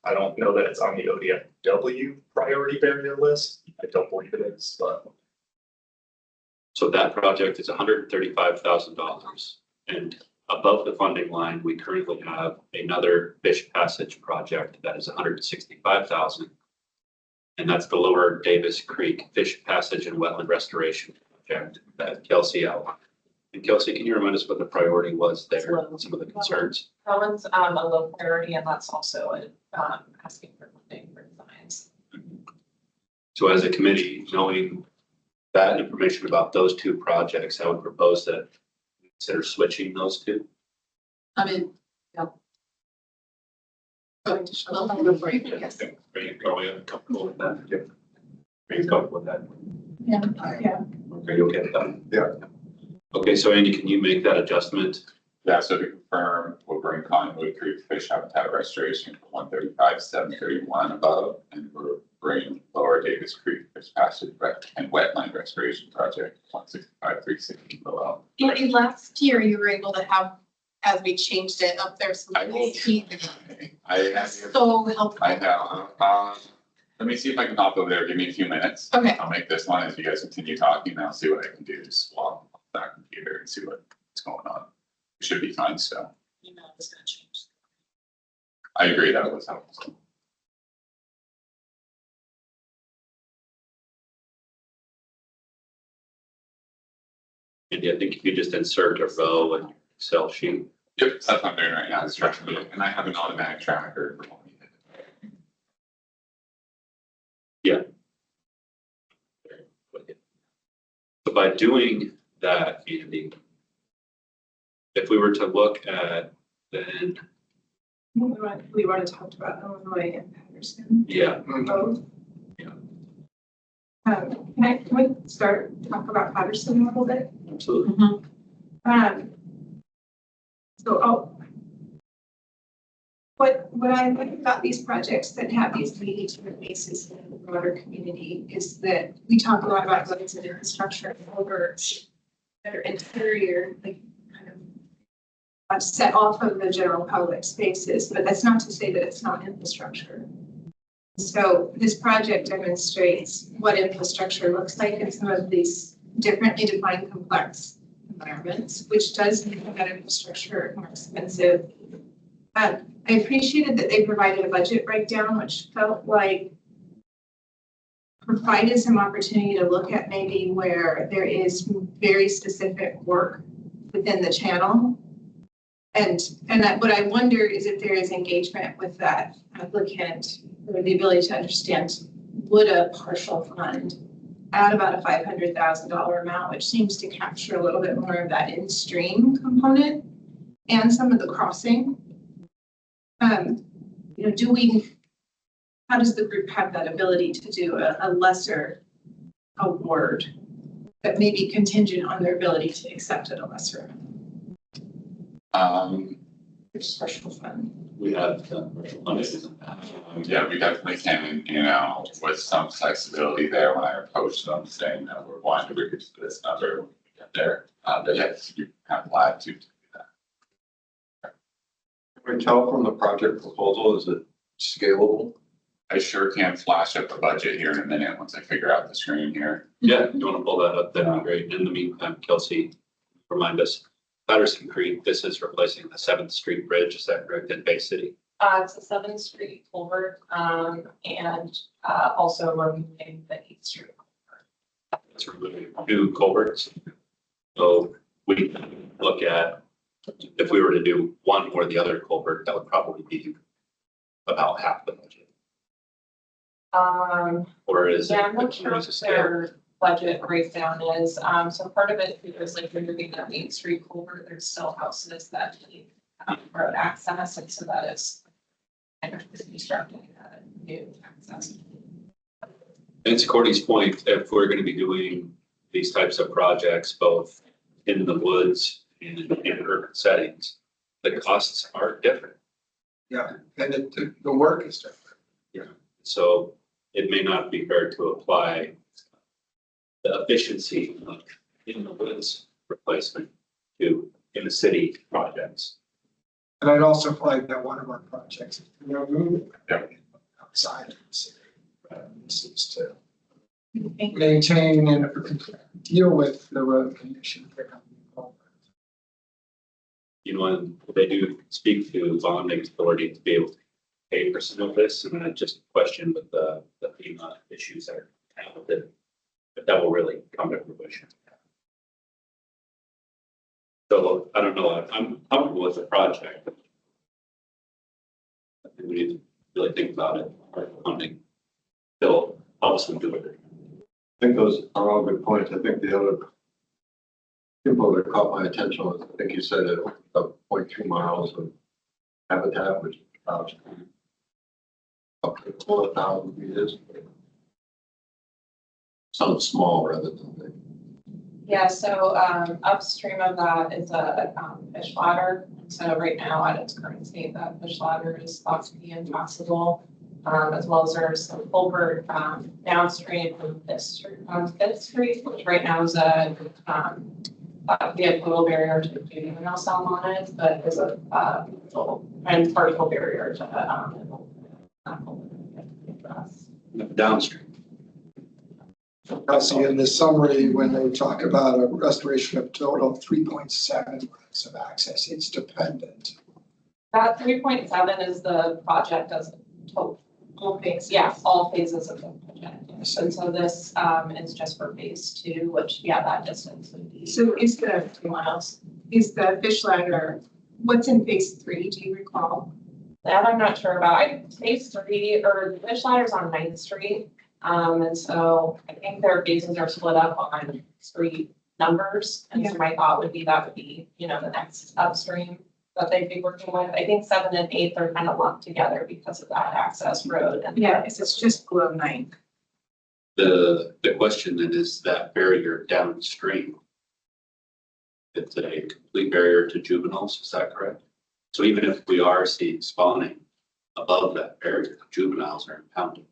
I don't know that it's on the ODFW priority barrier list. I don't believe it is, but. So that project is $135,000. And above the funding line, we currently have another fish passage project that is $165,000. And that's the Lower Davis Creek Fish Passage and Wetland Restoration Project that Kelsey outlined. And Kelsey, can you remind us what the priority was there, and some of the concerns? That one's a low priority, and that's also asking for funding for designs. So as a committee, knowing that information about those two projects, I would propose that we consider switching those two. I mean, yeah. Going to show them the break, yes. Are you comfortable with that? Yeah. Are you comfortable with that? Yeah, yeah. Are you okay with that? Yeah. Okay, so Andy, can you make that adjustment? Yeah, so to confirm, we'll bring Cottonwood Creek Fish Habitat Restoration to 135,731 above, and we're bringing Lower Davis Creek Fish Passage and Wetland Restoration Project 165,360 below. Andy, last year you were able to have, as we changed it up there, some I will. I have. so helpful. I know. Let me see if I can hop over there. Give me a few minutes. Okay. I'll make this one as you guys continue talking, and I'll see what I can do to swap that computer and see what's going on. It should be fine still. Email is gonna change. I agree that was helpful. Andy, I think if you just insert a row in your Excel sheet. Yep, that's what I'm doing right now. It's tracking me, and I have an automatic tracker for when we hit it. Yeah. So by doing that, Andy, if we were to look at then, We already talked about Illinois and Patterson. yeah, Both. Yeah. Can we start to talk about Patterson a little bit? absolutely. What I like about these projects that have these needs for basis in the broader community is that we talk a lot about roads and infrastructure over that are interior, like kind of set off of the general public spaces, but that's not to say that it's not infrastructure. So this project demonstrates what infrastructure looks like in some of these differently defined complex environments, which does make that infrastructure more expensive. I appreciated that they provided a budget breakdown, which felt like provided some opportunity to look at maybe where there is very specific work within the channel. And what I wonder is if there is engagement with that applicant or the ability to understand, would a partial fund at about a $500,000 amount, which seems to capture a little bit more of that in-stream component and some of the crossing. How does the group have that ability to do a lesser award that may be contingent on their ability to accept at a lesser amount? Special fund. We have monies in that. Yeah, we definitely can, with some flexibility there when I approached them saying that we're wanting to reduce this number when we get there. But yes, you have latitude to do that. Can we tell from the project proposal, is it scalable? I sure can flash up the budget here in a minute once I figure out the screen here. Yeah, you want to pull that up, that'd be great. In the meantime, Kelsey, remind us, Patterson Creek, this is replacing the 7th Street Bridge, is that correct, in Bay City? It's a 7th Street culvert, and also removing the 8th Street. It's removing 2 culverts. So we can look at, if we were to do one or the other culvert, that would probably be about half the budget. Or is it? Yeah, I'm not sure if they're budget breakdown is. So part of it is like removing that Main Street culvert, there's still houses that need road access, and so that is kind of constructing that new access. And to Courtney's point, if we're gonna be doing these types of projects, both in the woods and in urban settings, the costs are different. Yeah, and the work is different. So it may not be fair to apply the efficiency of in the woods replacement to in the city projects. And I'd also flag that one of our projects, is to remove outside of the city. This is to maintain and deal with the road condition. You know, and they do speak to bonding authority to be able to pay for some of this, and I just question with the FEMA issues that are happened, if that will really come to fruition. So I don't know, I'm comfortable with the project. I think we need to really think about it, our funding. Still helps them do it. I think those are all good points. I think the other info that caught my attention was, I think you said it about 0.2 miles of habitat, which is about up to 4,000 meters. Sounds small rather than big. Yeah, so upstream of that is a fish ladder. So right now at its current state, that fish ladder is thought to be impassable. As well as there's some culvert downstream from Fifth Street, which right now is a total barrier to juvenile salmonids, but is a and partial barrier to Downstream. See in the summary, when they talk about a restoration of total 3.7 miles of access, it's dependent. That 3.7 is the project as a total. All phase, yeah, all phases of the project. Yes. And so this is just for phase 2, which, yeah, that distance would be. So is 2 miles. the fish ladder, what's in phase 3, do you recall? That I'm not sure about. Phase 3, or the fish ladder's on 9th Street. And so I think their phases are split up on street numbers. And so my thought would be that would be, you know, the next upstream that they'd be working with. I think 7 and 8 are kind of lumped together because of that access road. And Yeah, it's just below 9. The question then is that barrier downstream. It's a complete barrier to juveniles, is that correct? So even if we are seeing spawning above that barrier, juveniles are impounded.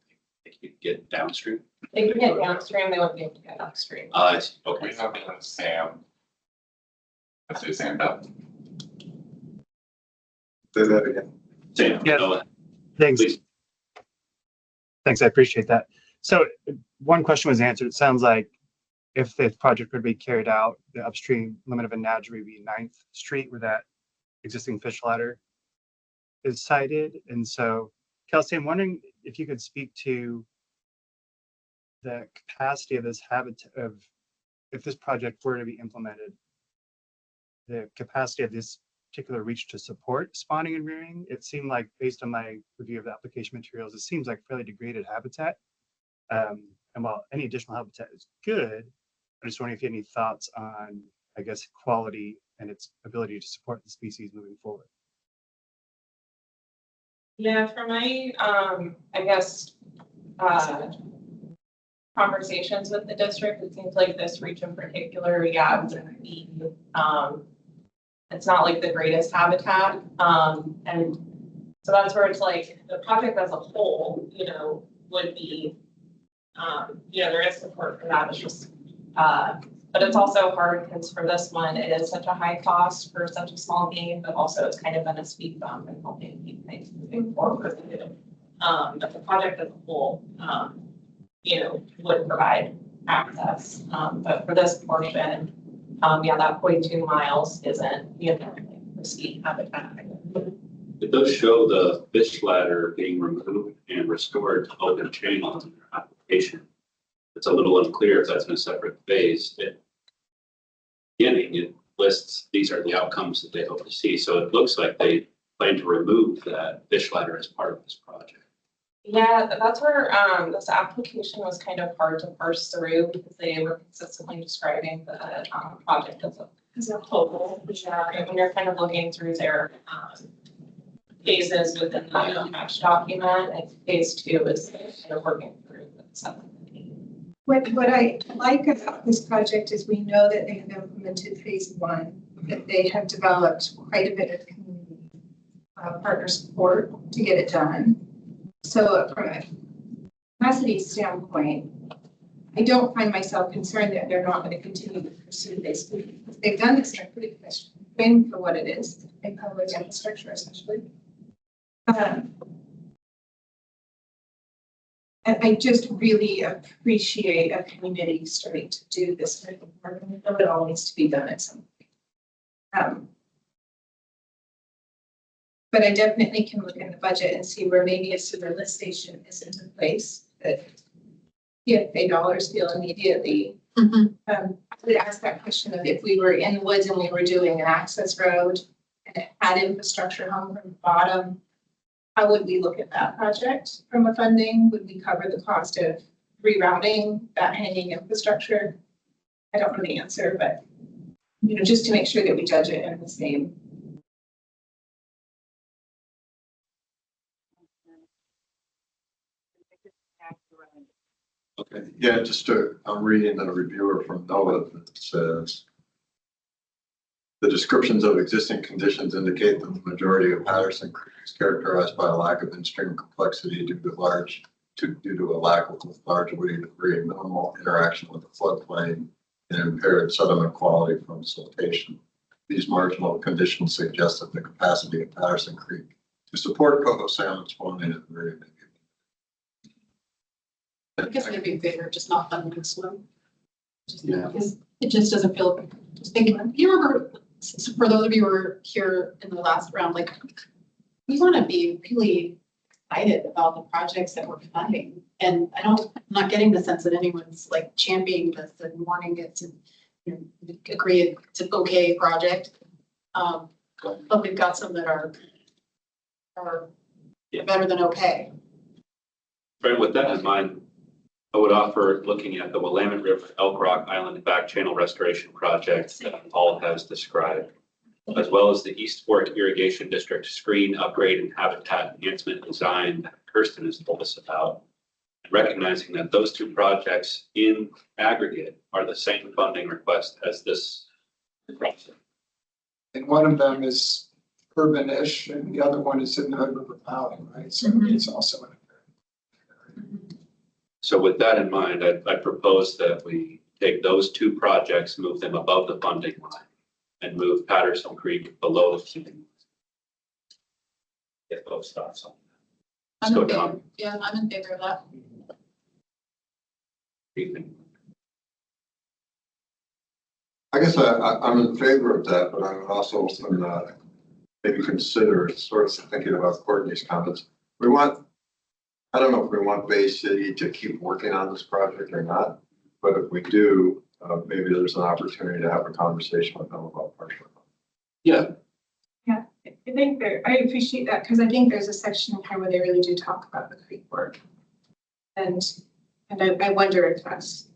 They can get downstream. They can get downstream, they won't be able to get upstream. I see. Okay. We have Sam. Let's say Sam up. Say that again. Sam, Yeah. no, Thanks. please. Thanks, I appreciate that. So one question was answered. It sounds like if the project were to be carried out, the upstream limit of Menagerie would be 9th Street where that existing fish ladder is sited. And so, Kelsey, I'm wondering if you could speak to the capacity of this habitat of, if this project were to be implemented, the capacity of this particular reach to support spawning and rearing. It seemed like, based on my review of the application materials, it seems like fairly degraded habitat. And while any additional habitat is good, I just wondering if you had any thoughts on, I guess, quality and its ability to support the species moving forward. Yeah, for my, I guess, conversations with the district, it seems like this reach in particular, yeah, would be, it's not like the greatest habitat. And so that's where it's like the project as a whole, you know, would be, you know, there is support for that. It's just, but it's also hard because for this one, it is such a high cost for such a small game, but also it's kind of been a speed bump and helping keep things moving forward. But the project as a whole, you know, would provide access. But for this portion, yeah, that 0.2 miles isn't, you know, like risky habitat. It does show the fish ladder being removed and restored to open channel in their application. It's a little unclear if that's in a separate phase. Beginning, it lists these are the outcomes that they hope to see. So it looks like they plan to remove that fish ladder as part of this project. Yeah, that's where, this application was kind of hard to parse through because they were consistently describing the, project as a whole. Yeah, and when you're kind of looking through their, phases within the match document, and phase 2 is kind of working through the subcommittee. What I like about this project is we know that they have implemented phase 1, that they have developed quite a bit of community partner support to get it done. So from a capacity standpoint, I don't find myself concerned that they're not going to continue to pursue this. They've done this in a pretty efficient way for what it is, in public infrastructure especially. And I just really appreciate a community starting to do this type of work. I know it all needs to be done at some point. But I definitely can look in the budget and see where maybe a sewer lift station isn't in place that PFA dollars feel immediately. I would ask that question of if we were in the woods and we were doing an access road and it had infrastructure hung from the bottom, how would we look at that project from a funding? Would we cover the cost of rerouting that hanging infrastructure? I don't know the answer, but just to make sure that we judge it in the same. Okay, yeah, I'm reading the reviewer from NOAA that says the descriptions of existing conditions indicate that the majority of Patterson Creek is characterized by a lack of in-stream complexity due to a lack of large woody debris, minimal interaction with the floodplain, and impaired sediment quality from siltation. These marginal conditions suggest that the capacity of Patterson Creek to support coho salmon spawning is very negative. I guess I'd be in favor of just not letting them swim. Yeah. Because it just doesn't feel, just thinking, you remember, for those of you who were here in the last round, like, we want to be really excited about the projects that we're funding. And I'm not getting the sense that anyone's like championing this and wanting it to, agree it's an okay project. But we've got some that are better than okay. Right, with that in mind, I would offer looking at the Willamette River Elk Rock Island back channel restoration project that Paul has described, as well as the East Fork Irrigation District screen upgrade and habitat enhancement design that Kirsten has told us about. Recognizing that those two projects in aggregate are the same funding request as this project. And one of them is urban-ish and the other one is in the Hood River Valley, right? So it's also in So with that in mind, I propose that we take those two projects, move them above the funding line and move Patterson Creek below the funding line. Get both stops on. I'm in favor. Yeah, I'm in favor of that. I guess I'm in favor of that, but I would also maybe consider sort of thinking about Courtney's comments. I don't know if we want Bay City to keep working on this project or not, but if we do, maybe there's an opportunity to have a conversation with them about partial. Yeah. Yeah, I think I appreciate that because I think there's a section here where they really do talk about the creek work. And I wonder if that's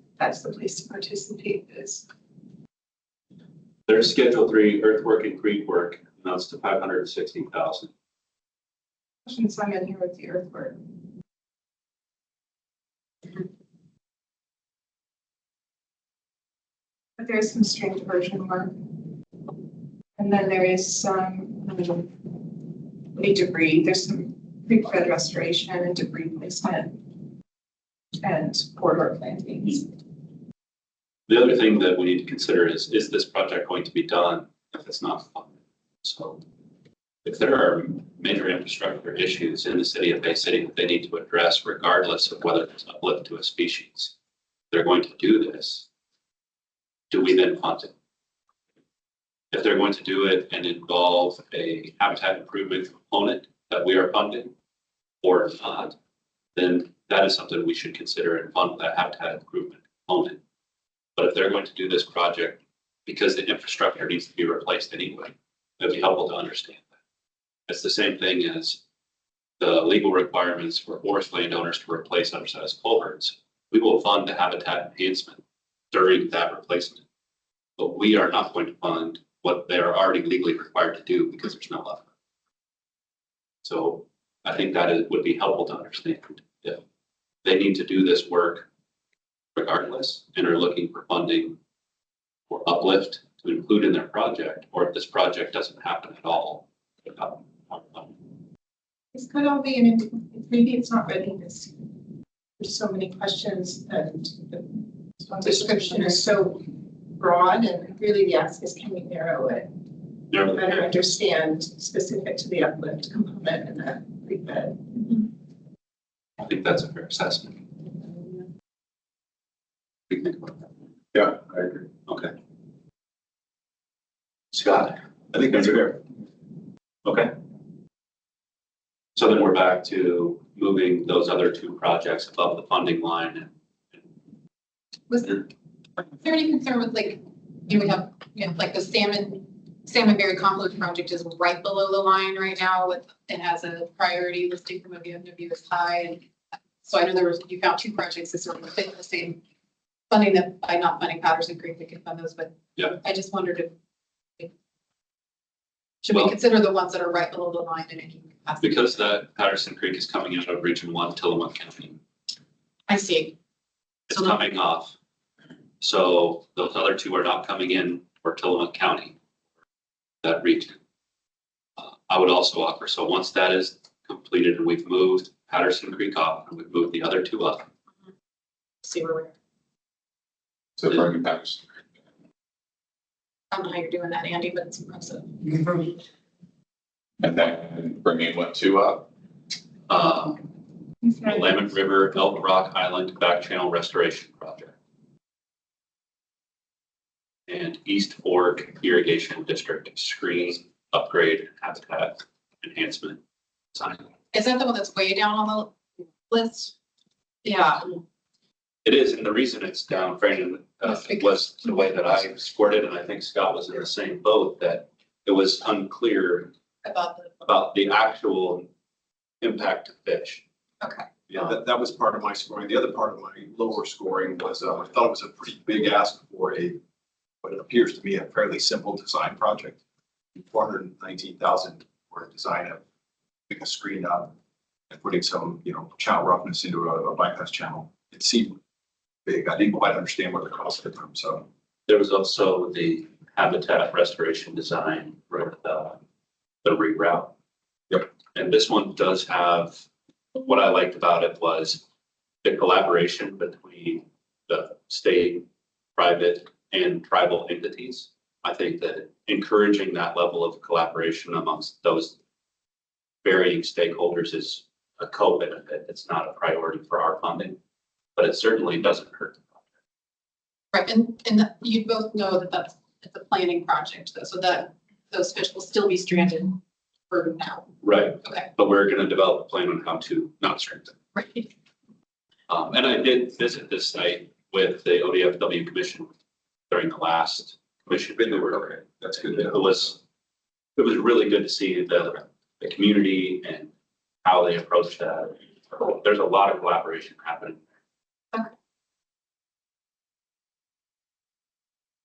the place to participate is. There's Schedule 3 earthwork and creek work amounts to 560,000. So I'm in here with the earthwork. But there's some string diversion work. And then there is some debris. There's some creek bed restoration and debris placement and corridor plantings. The other thing that we need to consider is this project going to be done if it's not funded? So if there are major infrastructure issues in the city of Bay City that they need to address, regardless of whether it's uplift to a species, they're going to do this. Do we then fund it? If they're going to do it and involve a habitat improvement component that we are funding or not, then that is something we should consider and fund that habitat improvement component. But if they're going to do this project because the infrastructure needs to be replaced anyway, it'd be helpful to understand that. It's the same thing as the legal requirements for forest landowners to replace undersized culverts, we will fund the habitat enhancement during that replacement. But we are not going to fund what they are already legally required to do because there's no left. So I think that it would be helpful to understand if they need to do this work regardless and are looking for funding or uplift to include in their project, or if this project doesn't happen at all. This could all be, maybe it's not ready this. There's so many questions and the description is so broad and really the ask is, can we narrow it? Better understand specific to the uplift component in that pre-bed. I think that's a fair assessment. What do you think about that? Yeah, I agree. Okay. Scott? I think that's fair. Okay. So then we're back to moving those other two projects above the funding line. Was there any concern with like, we have, like the Salmonberry Confluence project is right below the line right now with, it has a priority listing from OVMW as high. And so I know you found two projects that sort of fit the same funding that by not funding Patterson Creek, we could fund those, but yeah. I just wondered if should we consider the ones that are right below the line in any capacity? Because that Patterson Creek is coming out of Region 1, Tillamook County. I see. It's coming off. So those other two are not coming in for Tillamook County, that region. I would also offer, so once that is completed and we've moved Patterson Creek off and we've moved the other two up. See where we're at. So bringing Patterson. I don't know how you're doing that, Andy, but it's impressive. And then bringing what two up? Willamette River, Elk Rock Island Back Channel Restoration Project. And East Fork Irrigation District Screen Upgrade Habitat Enhancement Design. Is that the one that's way down on the list? Yeah. It is, and the reason it's down, Brandon, was the way that I scored it, and I think Scott was in the same boat, that it was unclear about the actual impact to fish. Okay. Yeah, that was part of my scoring. The other part of my lower scoring was, I thought it was a pretty big ask for what it appears to be a fairly simple design project. 419,000 for a design of putting a screen up and putting some, channel roughness into a bypass channel. It seemed big. I didn't quite understand what the cost of it was. So there was also the habitat restoration design for the reroute. Yep. And this one does have, what I liked about it was the collaboration between the state, private, and tribal entities. I think that encouraging that level of collaboration amongst those varying stakeholders is a co-benefit. It's not a priority for our funding, but it certainly doesn't hurt. Right, and you both know that it's a planning project, though, so that those fish will still be stranded for now. Right. Okay. But we're going to develop a plan on how to not strengthen. Right. And I did visit this site with the ODFW Commission during the last commission. okay, that's good. It was really good to see the community and how they approach that. There's a lot of collaboration happening. Okay.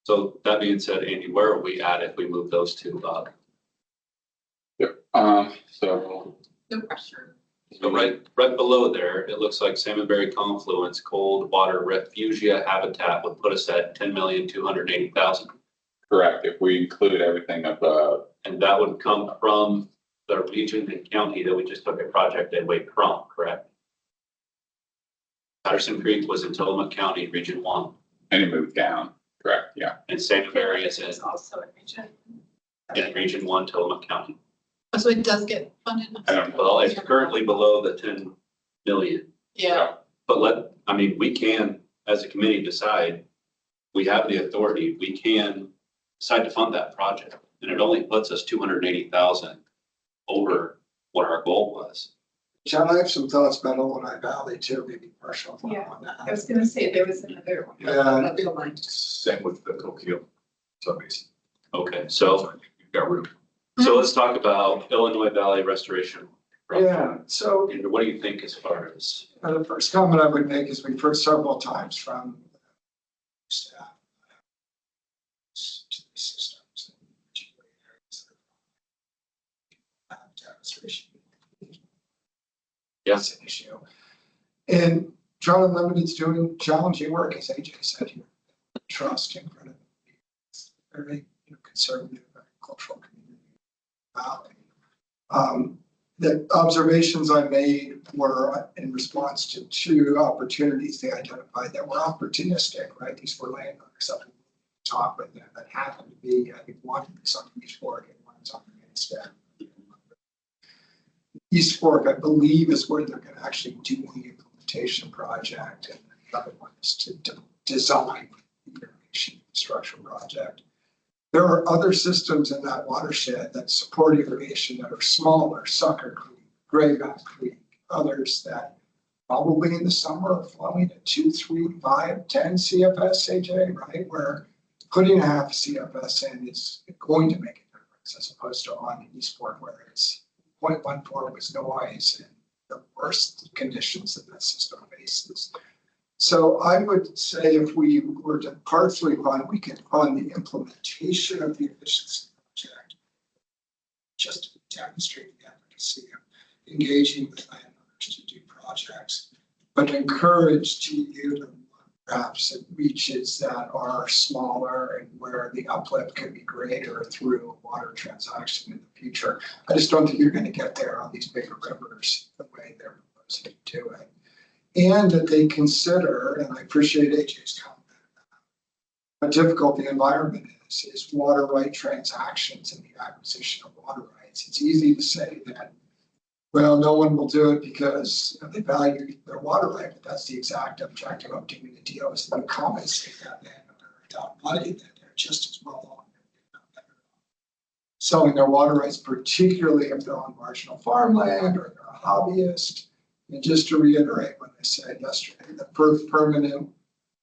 So that being said, Andy, where are we at if we move those two up? So. No pressure. So right below there, it looks like Salmonberry Confluence Cold Water Refugia Habitat would put us at 10,280,000. Correct, if we include everything above. And that would come from the region and county that we just took a project away from, correct? Patterson Creek was in Tillamook County, Region 1. And it moved down, correct, yeah. And Salmonberry is Also a region. in Region 1, Tillamook County. Oh, so it does get funded? Well, it's currently below the 10 million. Yeah. But we can, as a committee, decide, we have the authority, we can decide to fund that project. And it only puts us 280,000 over what our goal was. John, I have some thoughts about Illinois Valley too, maybe partial on that. I was gonna say there was another one. Yeah. Same with the Coquille subbase. Okay, so You've got room. let's talk about Illinois Valley Restoration Yeah, so And what do you think as far as, the first comment I would make is we've heard several times from staff to the systems and particular areas that have demonstration. Yeah. That's an issue. And John Unlimited's doing challenging work, as AJ said here. Trust incredibly. It's very conservative, very cultural community. The observations I made were in response to two opportunities they identified that were opportunistic, right? These were landowners that we talked with them that happened to be, I think, one is on East Fork and one is on the main staff. East Fork, I believe, is where they're going to actually do the implementation project, and the other one is to design the irrigation infrastructure project. There are other systems in that watershed that support irrigation that are smaller, Sucker Creek, Grayback Creek, others that probably in the summer are flowing at 2, 3, 5, 10 CFS, AJ, right? Where putting a half CFS in is going to make a difference as opposed to on East Fork where it's 0.14 with no ice and the worst conditions that that system faces. So I would say if we were to partially fund, we could fund the implementation of the efficiency project, just to demonstrate the efficacy of engaging with landowners to do projects, but encourage TU to perhaps at reaches that are smaller and where the uplift could be greater through a water transaction in the future. I just don't think you're going to get there on these bigger rivers the way they're proposing to do it. And that they consider, and I appreciate AJ's comment, how difficult the environment is water right transactions and the acquisition of water rights. It's easy to say that, well, no one will do it because they value their water right, but that's the exact objective of doing the deal is to compensate that landowner without money that they're just as well on. Selling their water rights, particularly if they're on marginal farmland or they're a hobbyist. And just to reiterate what I said yesterday, the first permanent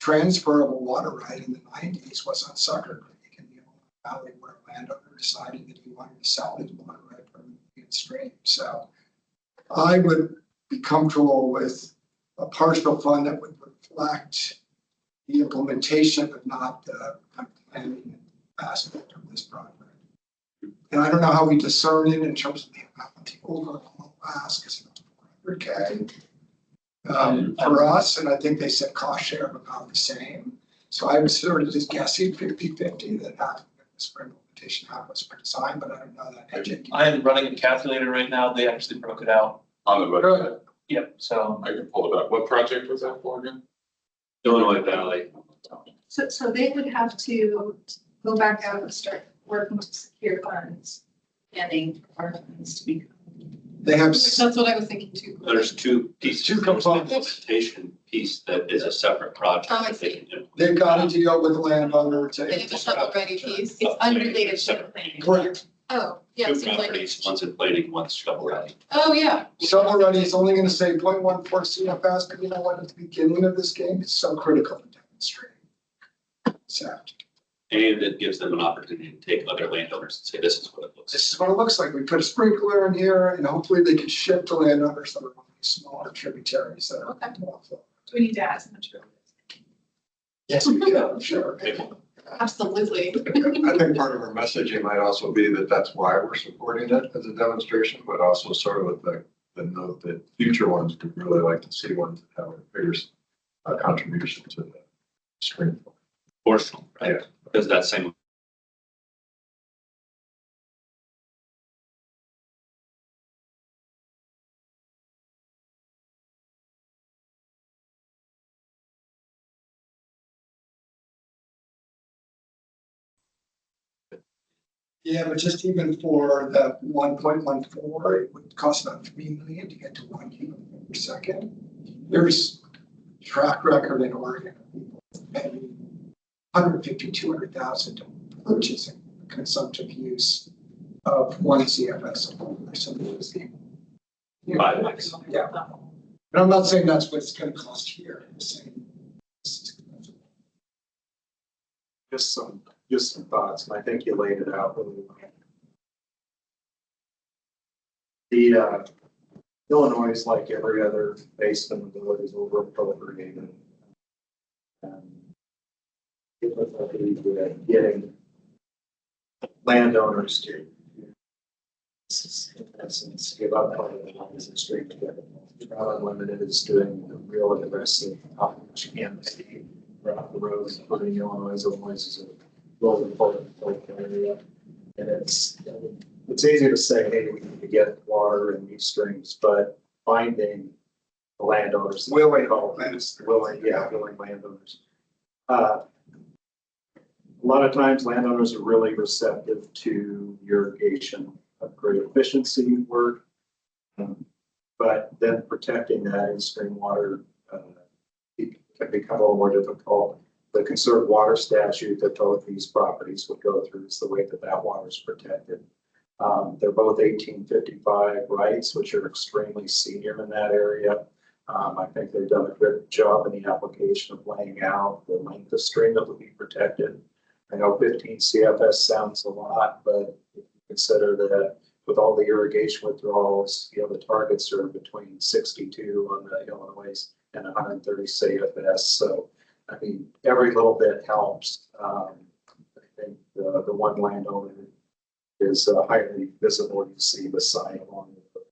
transferable water right in the 90s was on Sucker Creek in the Valley, where a landowner decided that he wanted to sell his water right permanently in stream. So I would be comfortable with a partial fund that would reflect the implementation, but not the planning aspect of this project. And I don't know how we discern it in terms of the amount of the overall ask. Is it 400K for us? And I think they said cost share of about the same. So I was sort of just guessing 50-50 that half of this for implementation, half was for design, but I don't know that. I am running a calculator right now. They actually broke it out. On the website. Yep, so. I can pull it up. What project was that for again? Illinois Valley? So they would have to go back out and start working to secure funds, planning for funds to be. They have, That's what I was thinking too. There's two pieces. Two There's the components. implementation piece that is a separate project. Oh, I that they see. can implement. they've got to deal with the landowner to. They have a shovel-ready piece. It's unrelated to the planning. Correct. Oh, yeah. Two it seems like- properties, one's in plating, one's shovel ready. Oh, yeah. Shovel ready is only going to say 0.14 CFS, but you know what, at the beginning of this game, it's so critical to demonstrate. So And it gives them an opportunity to take other landowners and say, this is what it looks like. this is what it looks like. We put a sprinkler in here and hopefully they can ship to landowners that are on these smaller tributaries that are. Okay. Do we need to add some material? Yes, we can, sure. Absolutely. I think part of our messaging might also be that that's why we're supporting it as a demonstration, but also sort of with the note that future ones would really like to see ones that have a bigger contribution to the stream. Proportional, right? Yeah. Because that same. Yeah, but just even for the 1.14, it would cost about 3 million to get to 1 cubic per second. There's track record in Oregon of people paying 150, 200,000 to purchase consumptive use of 1 CFS. So there's the. Five X. Yeah. And I'm not saying that's what it's going to cost here. I'm saying Just some thoughts, and I think you laid it out really well. Illinois is like every other basin, the water is over appropriated. Difficulty with getting landowners to, in essence, give up part of the land as a stream to get it. Drought Unlimited is doing a real aggressive outreach campaign around the road, including Illinois. Illinois is a real important area. And it's easy to say, hey, we need to get water in these streams, but finding the landowners. Willing landowners. A lot of times landowners are really receptive to irrigation, upgrade efficiency work. But then protecting that in-stream water can become a little more difficult. The conserved water statute that both these properties would go through is the way that water is protected. They're both 1855 rights, which are extremely senior in that area. I think they've done a good job in the application of laying out the length of stream that would be protected. I know 15 CFS sounds a lot, but if you consider that with all the irrigation withdrawals, the targets are between 62 on the Illinois and 130 CFS. So, I mean, every little bit helps. I think the one landowner is highly visible. You see the sign along the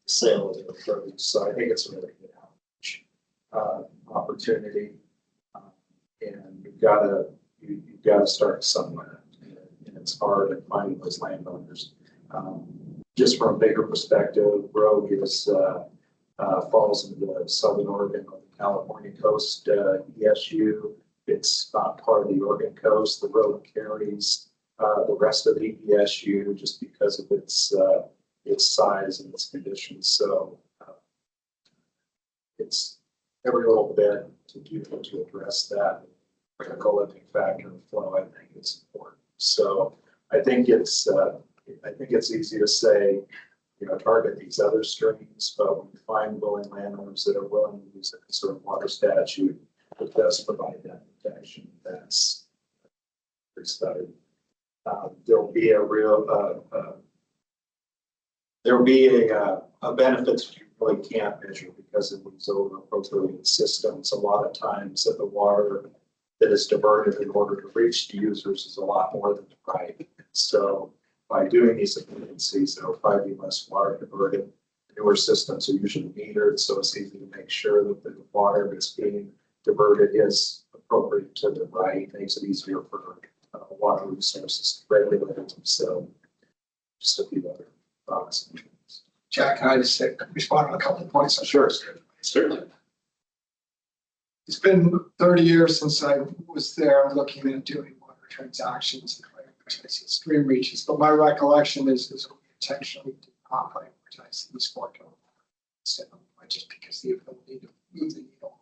sale of their produce. So I think it's a really good outreach opportunity. And you've got to start somewhere, and it's hard at finding those landowners. Just from a bigger perspective, Rogue falls into the Southern Oregon or the California coast ESU. It's not part of the Oregon coast. The road carries the rest of the ESU just because of its size and its conditions. So it's every little bit to address that critical limiting factor of flow. I think it's important. So I think it's easy to say, target these other streams, but when you find willing landowners that are willing to use the conserved water statute, it does provide that protection. That's pretty studied. There'll be a benefit you really can't measure because of these over appropriated systems. A lot of times that the water that is diverted in order to reach the users is a lot more than the right. So by doing these efficiencies, there will probably be less water diverted. Newer systems are usually metered, so it's easy to make sure that the water that's being diverted is appropriate to the right. Makes it easier for water resources to regulate themselves. Just a few other thoughts. Jack, can I just respond on a couple of points? Sure, certainly. It's been 30 years since I was there looking at doing water transactions and stream reaches, but my recollection is we intentionally did not prioritize these four instead of just because the ability to move the needle.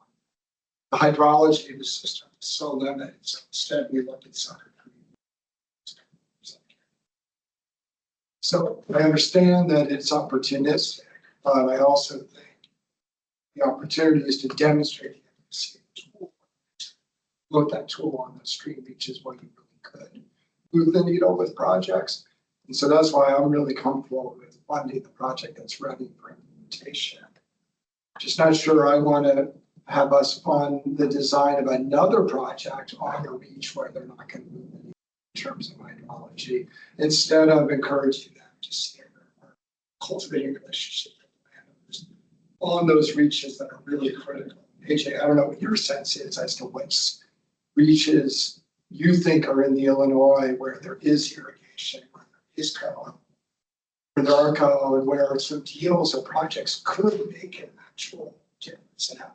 The hydrology of the system is so limited, so instead we looked at Sucker Creek. So I understand that it's opportunistic, but I also think the opportunity is to demonstrate the efficacy of the tool. Look that tool on the stream beaches where you really could move the needle with projects. And so that's why I'm really comfortable with funding the project that's ready for implementation. Just not sure I want to have us fund the design of another project on the beach where they're not going to move the needle in terms of hydrology, instead of encouraging them to stay there, cultivating a relationship with landowners on those reaches that are really critical. AJ, I don't know what your sense is as to which reaches you think are in the Illinois where there is irrigation, where there is COA, where there are COA, and where some deals or projects could make an actual difference in how.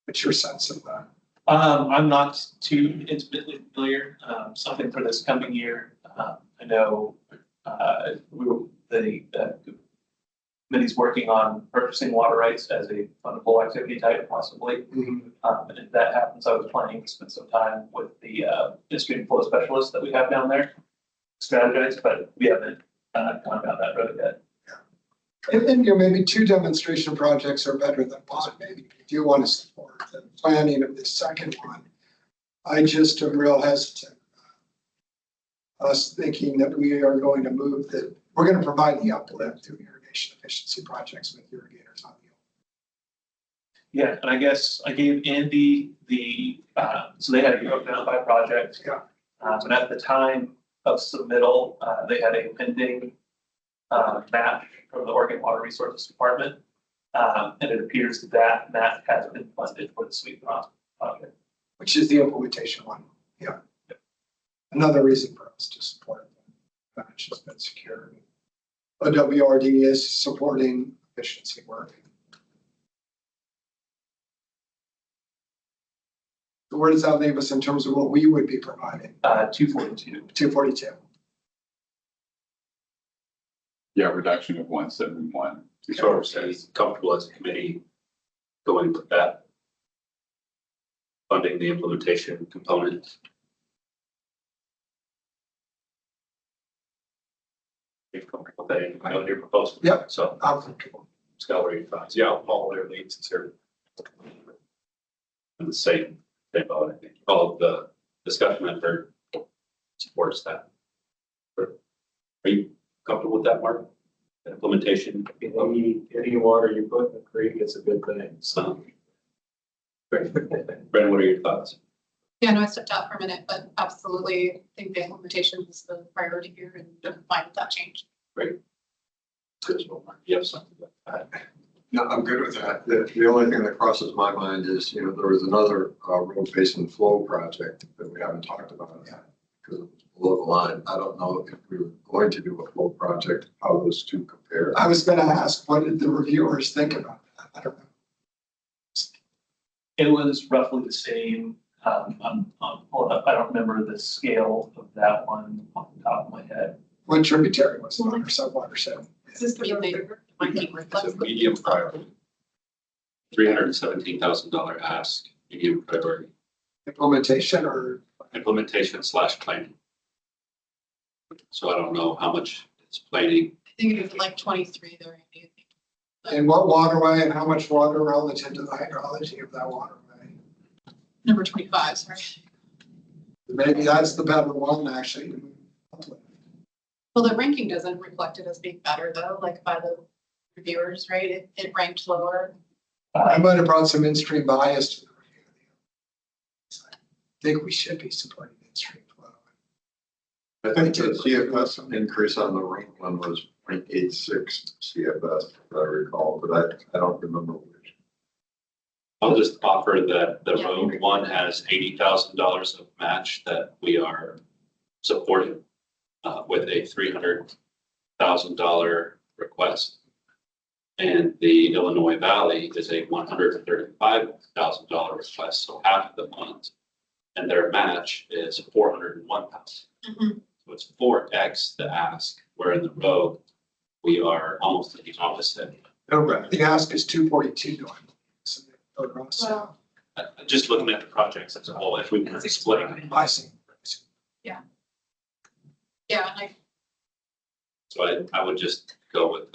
What's your sense of that? I'm not too intimately familiar. Something for this coming year. I know the committee's working on purchasing water rights as a fundable activity type, possibly. And if that happens, I was planning to spend some time with the in-stream flow specialists that we have down there, strategize, but we haven't gone down that road yet. And maybe 2 demonstration projects are better than one. Maybe if you want to support the planning of this second one. I just am real hesitant. Us thinking that we are going to move the we're gonna provide the uplift through irrigation efficiency projects with irrigators on the. Yeah, and I guess I gave Andy so they had it broken down by project. Yeah. And at the time of submittal, they had a pending match from the Oregon Water Resources Department. And it appears that match has been funded for the Sweet Rock project. Which is the implementation one, yeah. Another reason for us to support it. Match has been secured. OWRD is supporting efficiency work. So where does that leave us in terms of what we would be providing? 242. 242. Yeah, reduction of 171. So are you comfortable as a committee going with that? Funding the implementation component? You're comfortable with that? I know your proposal. Yep. So I'm comfortable. Scott, what are your thoughts? Yeah, all their leads is here. And the same about, I think, all of the discussion I've heard supports that. Are you comfortable with that, Mark? The implementation? Any water you put in the creek, it's a good thing. So. Great. Brandon, what are your thoughts? Yeah, no, I stepped out for a minute, but absolutely, I think the implementation is the priority here and I'm fine with that change. Great. Good as well, Mark. You have something to add? No, I'm good with that. The only thing that crosses my mind is, there was another road basin flow project that we haven't talked about yet because it was below the line. I don't know if we were going to do a flow project, how those two compare. I was gonna ask, what did the reviewers think about that? I don't know. It was roughly the same. I'm pulling up. I don't remember the scale of that one off the top of my head. What tributary was it on or subwatershed? Is this the river? It's a medium priority. $317,000 ask, medium priority, Implementation or? implementation / planning. So I don't know how much it's planning. I think it was like 23 there. Andy, I think. And what waterway and how much water relative to the hydrology of that waterway? Number 25, sorry. Maybe that's the better one actually. Well, the ranking doesn't reflect it as being better though, like by the reviewers, right? It ranked lower. I might have brought some in-stream bias to the review. I think we should be supporting in-stream flow. I think the CFS increase on the rank one was 0.86 CFS, if I recall, but I don't remember which. I'll just offer that the road one has $80,000 of match that we are supporting with a $300,000 request. And the Illinois Valley is a $135,000 request, so half of the funds. And their match is $401,000. So it's 4x the ask, where in the road, we are almost the opposite. The ask is 242 going. Wow. Just looking at the projects as a whole, if we can explain. I see. Yeah, and So I would just go with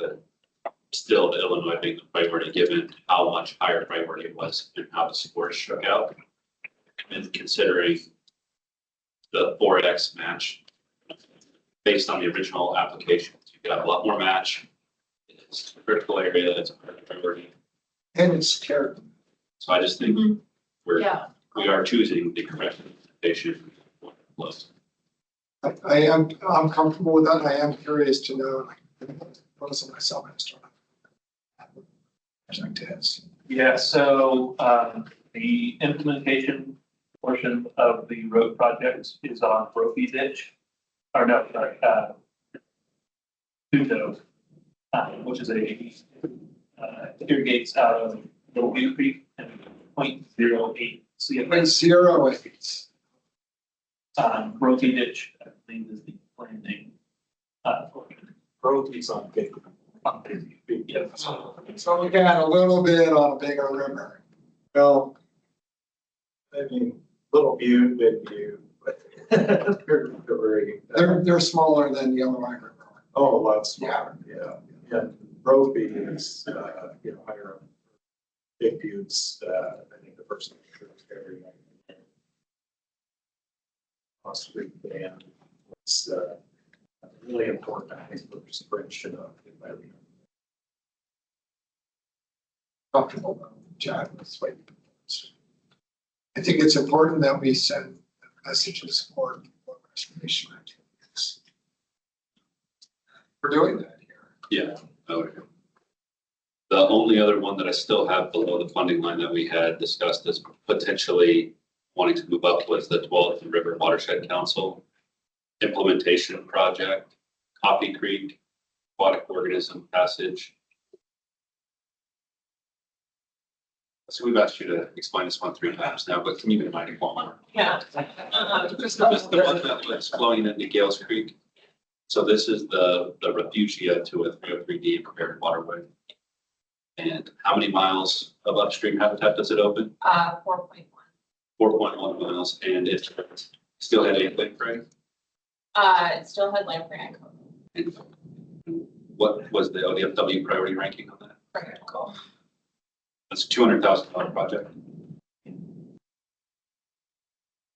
still the Illinois being the priority, given how much higher priority it was and how the scores shook out. And considering the 4x match based on the original application, you got a lot more match. It's a critical area, it's a priority. And it's scared. So I just think we are choosing the correct implementation. I'm comfortable with that. I am curious to know, most myself, I just don't know. Project is. Yeah, so the implementation portion of the road project is on Brophy Ditch. Or no, sorry, Tundo, which is irrigates out of Little Beaver Creek and 0.08 CFS. 0.08. Brophy Ditch, I believe is the plan name. Brophy's on big. Yeah. So we got a little bit on a bigger river. Well, I mean, Little Butte, Big Butte, but They're smaller than the Illinois River. oh, a lot smaller, yeah. Brophy is, higher up. Big Butte's, I think the first area. Possibly, and it's, really important. I think the bridge should have. Comfortable with Chad, that's what. I think it's important that we send a message of support for restoration activities. We're doing that here. Yeah. Okay. The only other one that I still have below the funding line that we had discussed as potentially wanting to move up was the 12th River Watershed Council implementation project, Coffee Creek, aquatic organism passage. So we've asked you to explain this one 3 times now, but can you remind me one more? Yeah. This is the one that was flowing into Gales Creek. So this is the refugia to a 303D prepared waterway. And how many miles of upstream habitat does it open? 4.1. 4.1 miles, and it still had a lamprey. It still had lamprey and coho. And what was the ODFW priority ranking on that? Critical. That's a $200,000 project.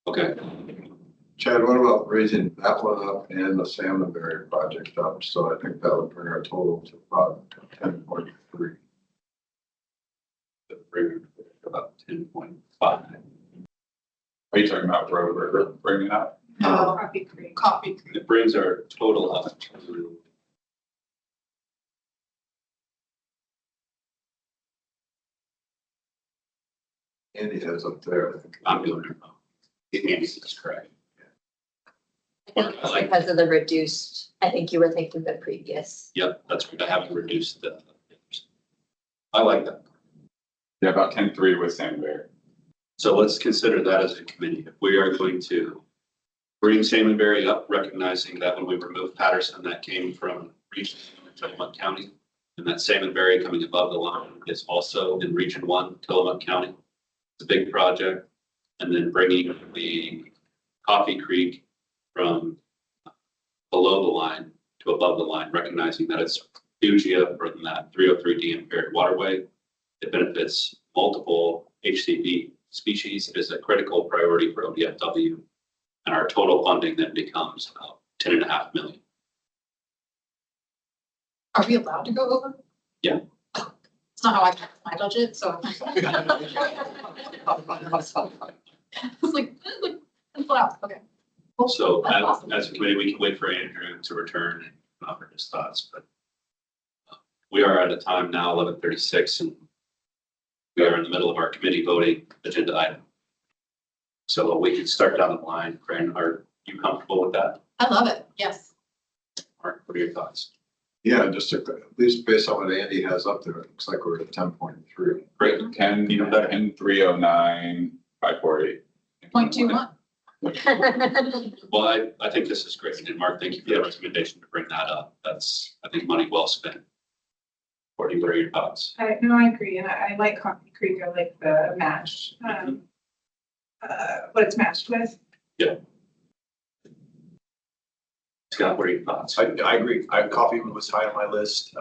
Okay. Chad, what about raising that one up and the Salmonberry project up? So I think that would bring our total to about 10.3. About 10.5. Are you talking about Road River bringing up? No, Coffee Creek. Coffee Creek. It brings our total up to Andy has up there. I think. I'm doing it. Andy's is correct. I think it's because of the reduced, I think you were thinking the previous. Yep, that's what I haven't reduced the. I like that. Yeah, about 10.3 with Sandberg. So let's consider that as a committee. If we are going to bring Salmonberry up, recognizing that when we removed Patterson, that came from Region 1 Tillamook County. And that Salmonberry coming above the line is also in Region 1 Tillamook County. It's a big project. And then bringing the Coffee Creek from below the line to above the line, recognizing that it's refugia from that 303D impaired waterway. It benefits multiple HCV species. It is a critical priority for ODFW. And our total funding then becomes about 10.5 million. Are we allowed to go over? Yeah. It's not how I pass my budget, so. It's like, wow, okay. Cool. So That's awesome. as a committee, we can wait for Andrew to return and offer his thoughts, but we are at a time now, 11:36, and we are in the middle of our committee voting agenda item. So we can start down the line. Fran, are you comfortable with that? I love it, yes. Mark, what are your thoughts? Yeah, just at least based on what Andy has up there, it looks like we're at 10.3. Great. 10.309, 548. 0.21. Well, I think this is great. And Mark, thank you for the recommendation to bring that up. That's, I think, money well spent. Courtney, what are your thoughts? I agree, and I like Coffee Creek, I like the match, what it's matched with. Scott, what are your thoughts? I agree. Coffee was high on my list.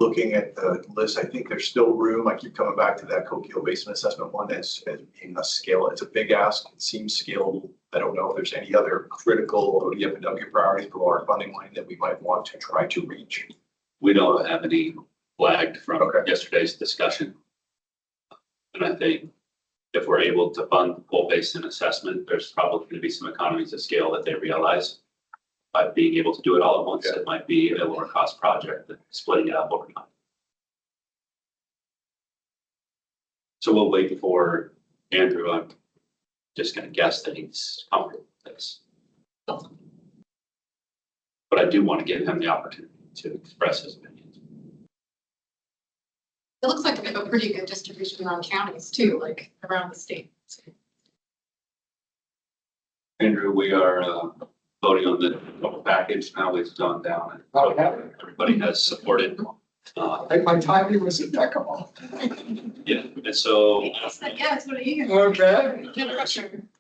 Looking at the list, I think there's still room. I keep coming back to that Coquille Basin Assessment one as being a scale. It's a big ask. It seems scalable. I don't know if there's any other critical ODFW priorities below our funding line that we might want to try to reach. We don't have any flagged from Okay. yesterday's discussion. And I think if we're able to fund full basin assessment, there's probably going to be some economies of scale that they realize. By being able to do it all at once, it might be a lower cost project than splitting it up over time. So we'll wait for Andrew. I'm just going to guess that he's comfortable with this. But I do want to give him the opportunity to express his opinions. It looks like we have a pretty good distribution around counties too, like around the state. Andrew, we are voting on the total package. Now we've gone down and everybody has supported. My timing was impeccable. Yeah, and so Yes, what are you? Okay.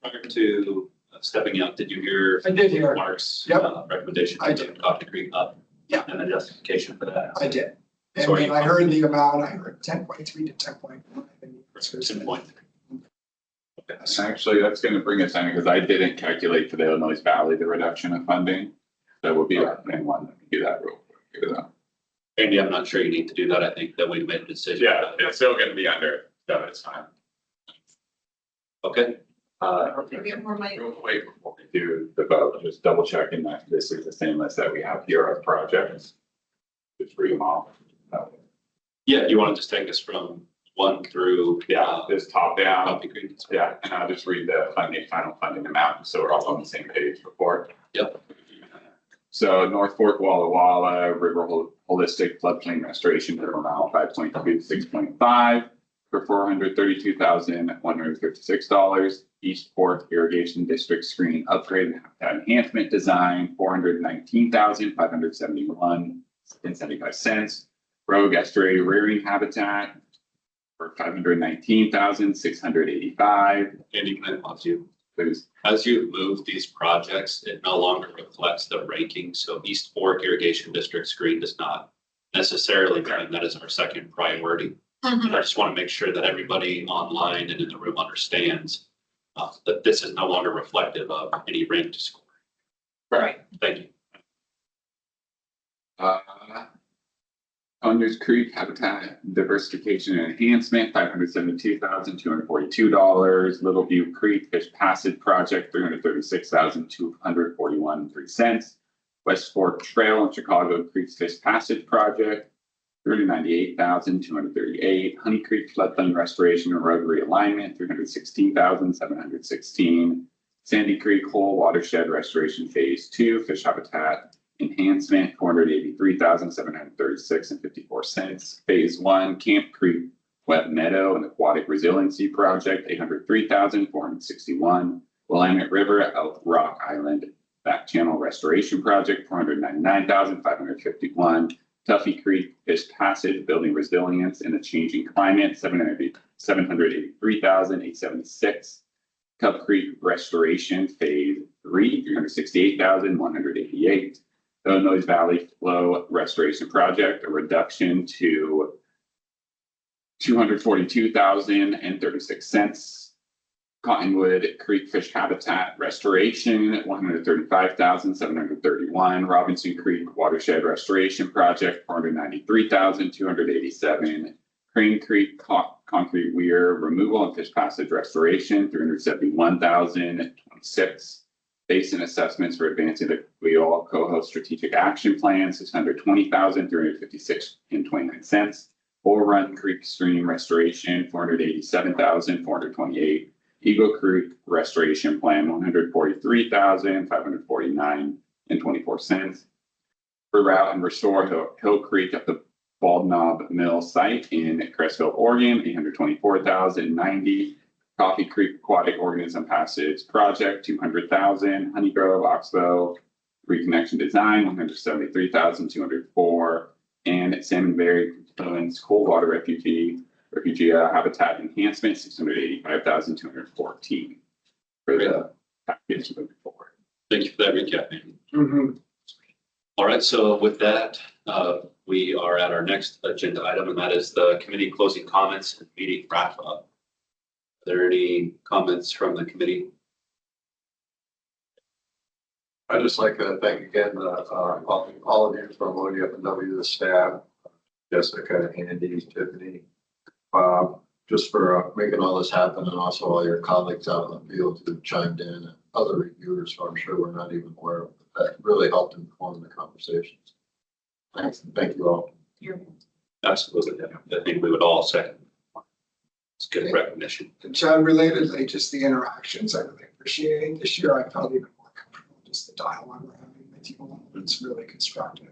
prior to stepping out, did you hear? I did hear. Mark's Yep. recommendation I to did. Coffee Creek up? Yeah. And the justification for that? I did. And So are when you- I heard the amount, I heard 10.3 to 10.5. It's in point. Actually, that's going to bring us in because I didn't calculate for the Illinois Valley the reduction of funding. That would be our main one. Let me do that real quick. Here we go. Andy, I'm not sure you need to do that. I think that we've made a decision. Yeah, it's still gonna be under, so it's fine. Okay, We have more money. Real quick before we do the vote, just double checking that this is the same list that we have here of projects. Just read them all. yeah, you want to just take us from 1 through? This top down. Copy Creek? Yeah, and I'll just read the final funding amount, so we're all on the same page before. Yep. So North Fork Walla Walla River Holistic Floodplain Restoration, River Mile 5.2 to 6.5 for $432,156. East Fork Irrigation District Screen Upgrade and Habitat Enhancement Design, $419,571.75. Rogue Estuary Rearing Habitat for $519,685. Andy, can I pause you? Please. As you move these projects, it no longer reflects the ranking. So East Fork Irrigation District Screen does not necessarily mean that is our second priority. I just want to make sure that everybody online and in the room understands that this is no longer reflective of any ranked score. Right. Thank you. Founders Creek Habitat Diversification and Enhancement, $572,242. Little View Creek Fish Passage Project, $336,241.03. West Fork Trail and Chicago Creek Fish Passage Project, $398,238. Honey Creek Floodplain Restoration and Road Realignment, $316,716. Sandy Creek Whole Watershed Restoration Phase 2 Fish Habitat Enhancement, $483,736.54. Phase 1 Camp Creek Wet Meadow and Aquatic Resiliency Project, $803,461. Willamette River Elk Rock Island Back Channel Restoration Project, $499,551. Tuffy Creek Fish Passage Building Resilience in a Changing Climate, $783,876. Cub Creek Restoration Phase 3, $368,188. Illinois Valley Flow Restoration Project, a reduction to $242,036. Cottonwood Creek Fish Habitat Restoration, $135,731. Robinson Creek Watershed Restoration Project, $493,287. Crane Creek Concrete Weir Removal and Fish Passage Restoration, $371,026. Basin Assessments for Advancing the Wheel Coho Strategic Action Plan, $620,356.29. Bull Run Creek Stream Restoration, $487,428. Eagle Creek Restoration Plan, $143,549.24. Reroute and restore Hill Creek at the Bald Knob Mill site in Crestville, Oregon, $824,090. Coffee Creek Aquatic Organism Passage Project, $200,000. Honey Grove Oxbow Reconnection Design, $173,204. And Salmonberry Confluence Cold Water Refugee Habitat Enhancement, $685,214 for the package moving forward. Thank you for that recap, Andy. Mhm. All right, so with that, we are at our next agenda item, and that is the committee closing comments and meeting wrap up. Are there any comments from the committee? I'd just like to thank again, all of you from ODFW, the staff, Jessica, Andy, Tiffany, just for making all this happen, and also all your colleagues out in the field who chimed in, and other reviewers who I'm sure we're not even aware of, that really helped inform the conversations. Thanks, and thank you all. Absolutely. I think we would all second. It's good recognition. And Chad, relatedly, just the interactions I really appreciate. This year I felt even more comfortable, just the dialogue we're having with you all. It's really constructive.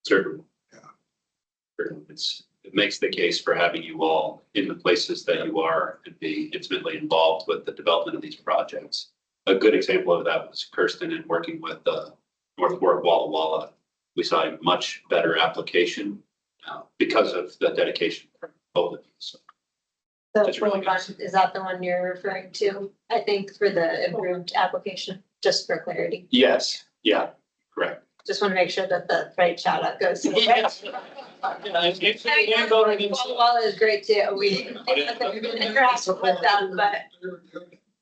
Certainly. Yeah. Certainly. It makes the case for having you all in the places that you are and be intimately involved with the development of these projects. A good example of that was Kirsten and working with North Fork Walla Walla. We saw a much better application because of the dedication from both of you. So The That's really full one, is that the one you're referring to? I think for the improved application, just for clarity. yes, yeah, correct. Just want to make sure that the right shout out goes to the Yes. Walla Walla is great too. We interact with them, but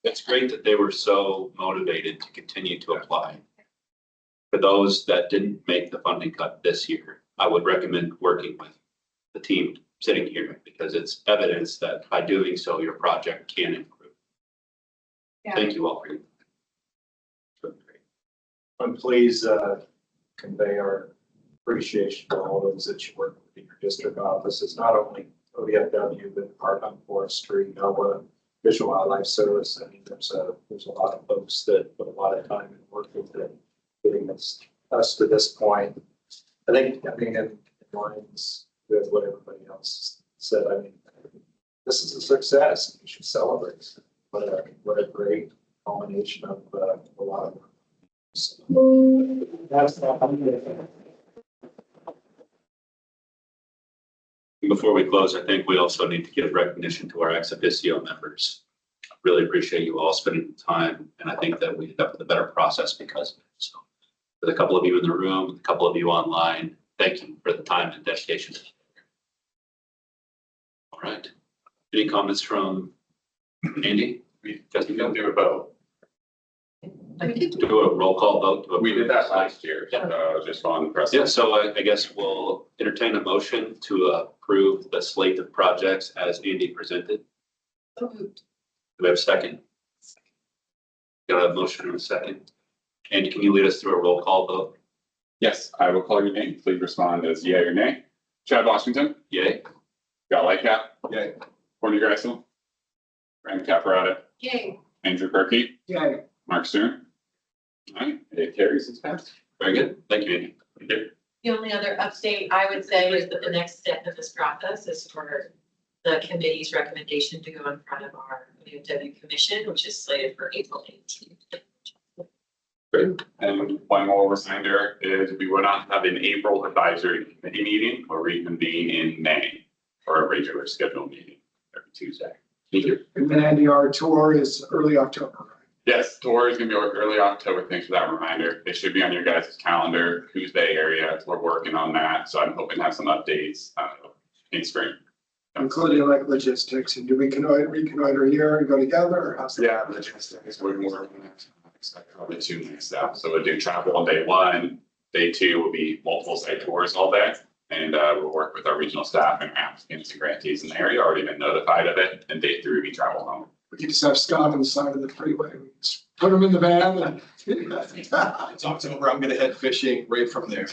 It's great that they were so motivated to continue to apply. for those that didn't make the funding cut this year, I would recommend working with the team sitting here because it's evidence that by doing so, your project can improve. Yeah. Thank you all for your. And please convey our appreciation to all those that you work with in your district offices, not only ODFW, but Department of Forestry, NOAA, Fish and Wildlife Service. I mean, there's a lot of folks that put a lot of time and work into getting us to this point. I think in lines with what everybody else said, I mean, this is a success. You should celebrate. What a great culmination of a lot of work. Before we close, I think we also need to give recognition to our ex officio members. I really appreciate you all spending the time, and I think that we end up with a better process because of it. So, for the couple of you in the room, a couple of you online, thank you for the time and dedication. All right. Any comments from Andy? We just don't do a vote. Do a roll call vote. We did that last year, so just following the Yeah, precedent. so I guess we'll entertain a motion to approve the slate of projects as Andy presented. So moved. Do we have a second? Got a motion and a second. Andy, can you lead us through a roll call vote? Yes, I will call your name. Please respond as yea or nay. Chad Washington, Yay. Scott Lightcap, Yay. Courtney Greisel, Brandon Caparata, Yay. Andrew Perky, Yeah, Mark Stern. All right, it carries, it's passed. Very good. Thank you, Andy. Thank you. The only other update I would say is that the next step in this process is for the committee's recommendation to go in front of our UW commission, which is slated for April 18th. Great. And one more reminder is we will not have an April advisory committee meeting or reconvene in May for a regular scheduled meeting every Tuesday. Thank you. and then Andy, our tour is early October, right? Yes, tour is gonna be early October. Thanks for that reminder. It should be on your guys' calendar, Tuesday area. We're working on that. So I'm hoping to have some updates in spring. Including like logistics, and do we reconnoiter here and go together, or how's that? Yeah, logistics, we're working on that. Expect probably 2 next steps. So we'll do travel on day 1. Day 2 will be multiple site tours all day. And we'll work with our regional staff and applicants and grantees in the area, already been notified of it. And day 3 will be travel home. We could just have Scott on the side of the freeway, we just put him in the van and. It's October. I'm gonna head fishing right from there.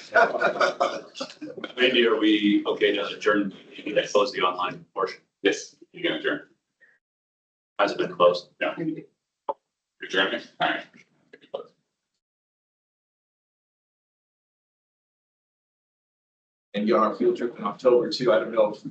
Andy, are we okay to adjourn? Maybe that close the online portion? Yes, you can adjourn. Has it been closed? Yeah. Adjourn. All right. And you're on our field trip in October too. I don't know if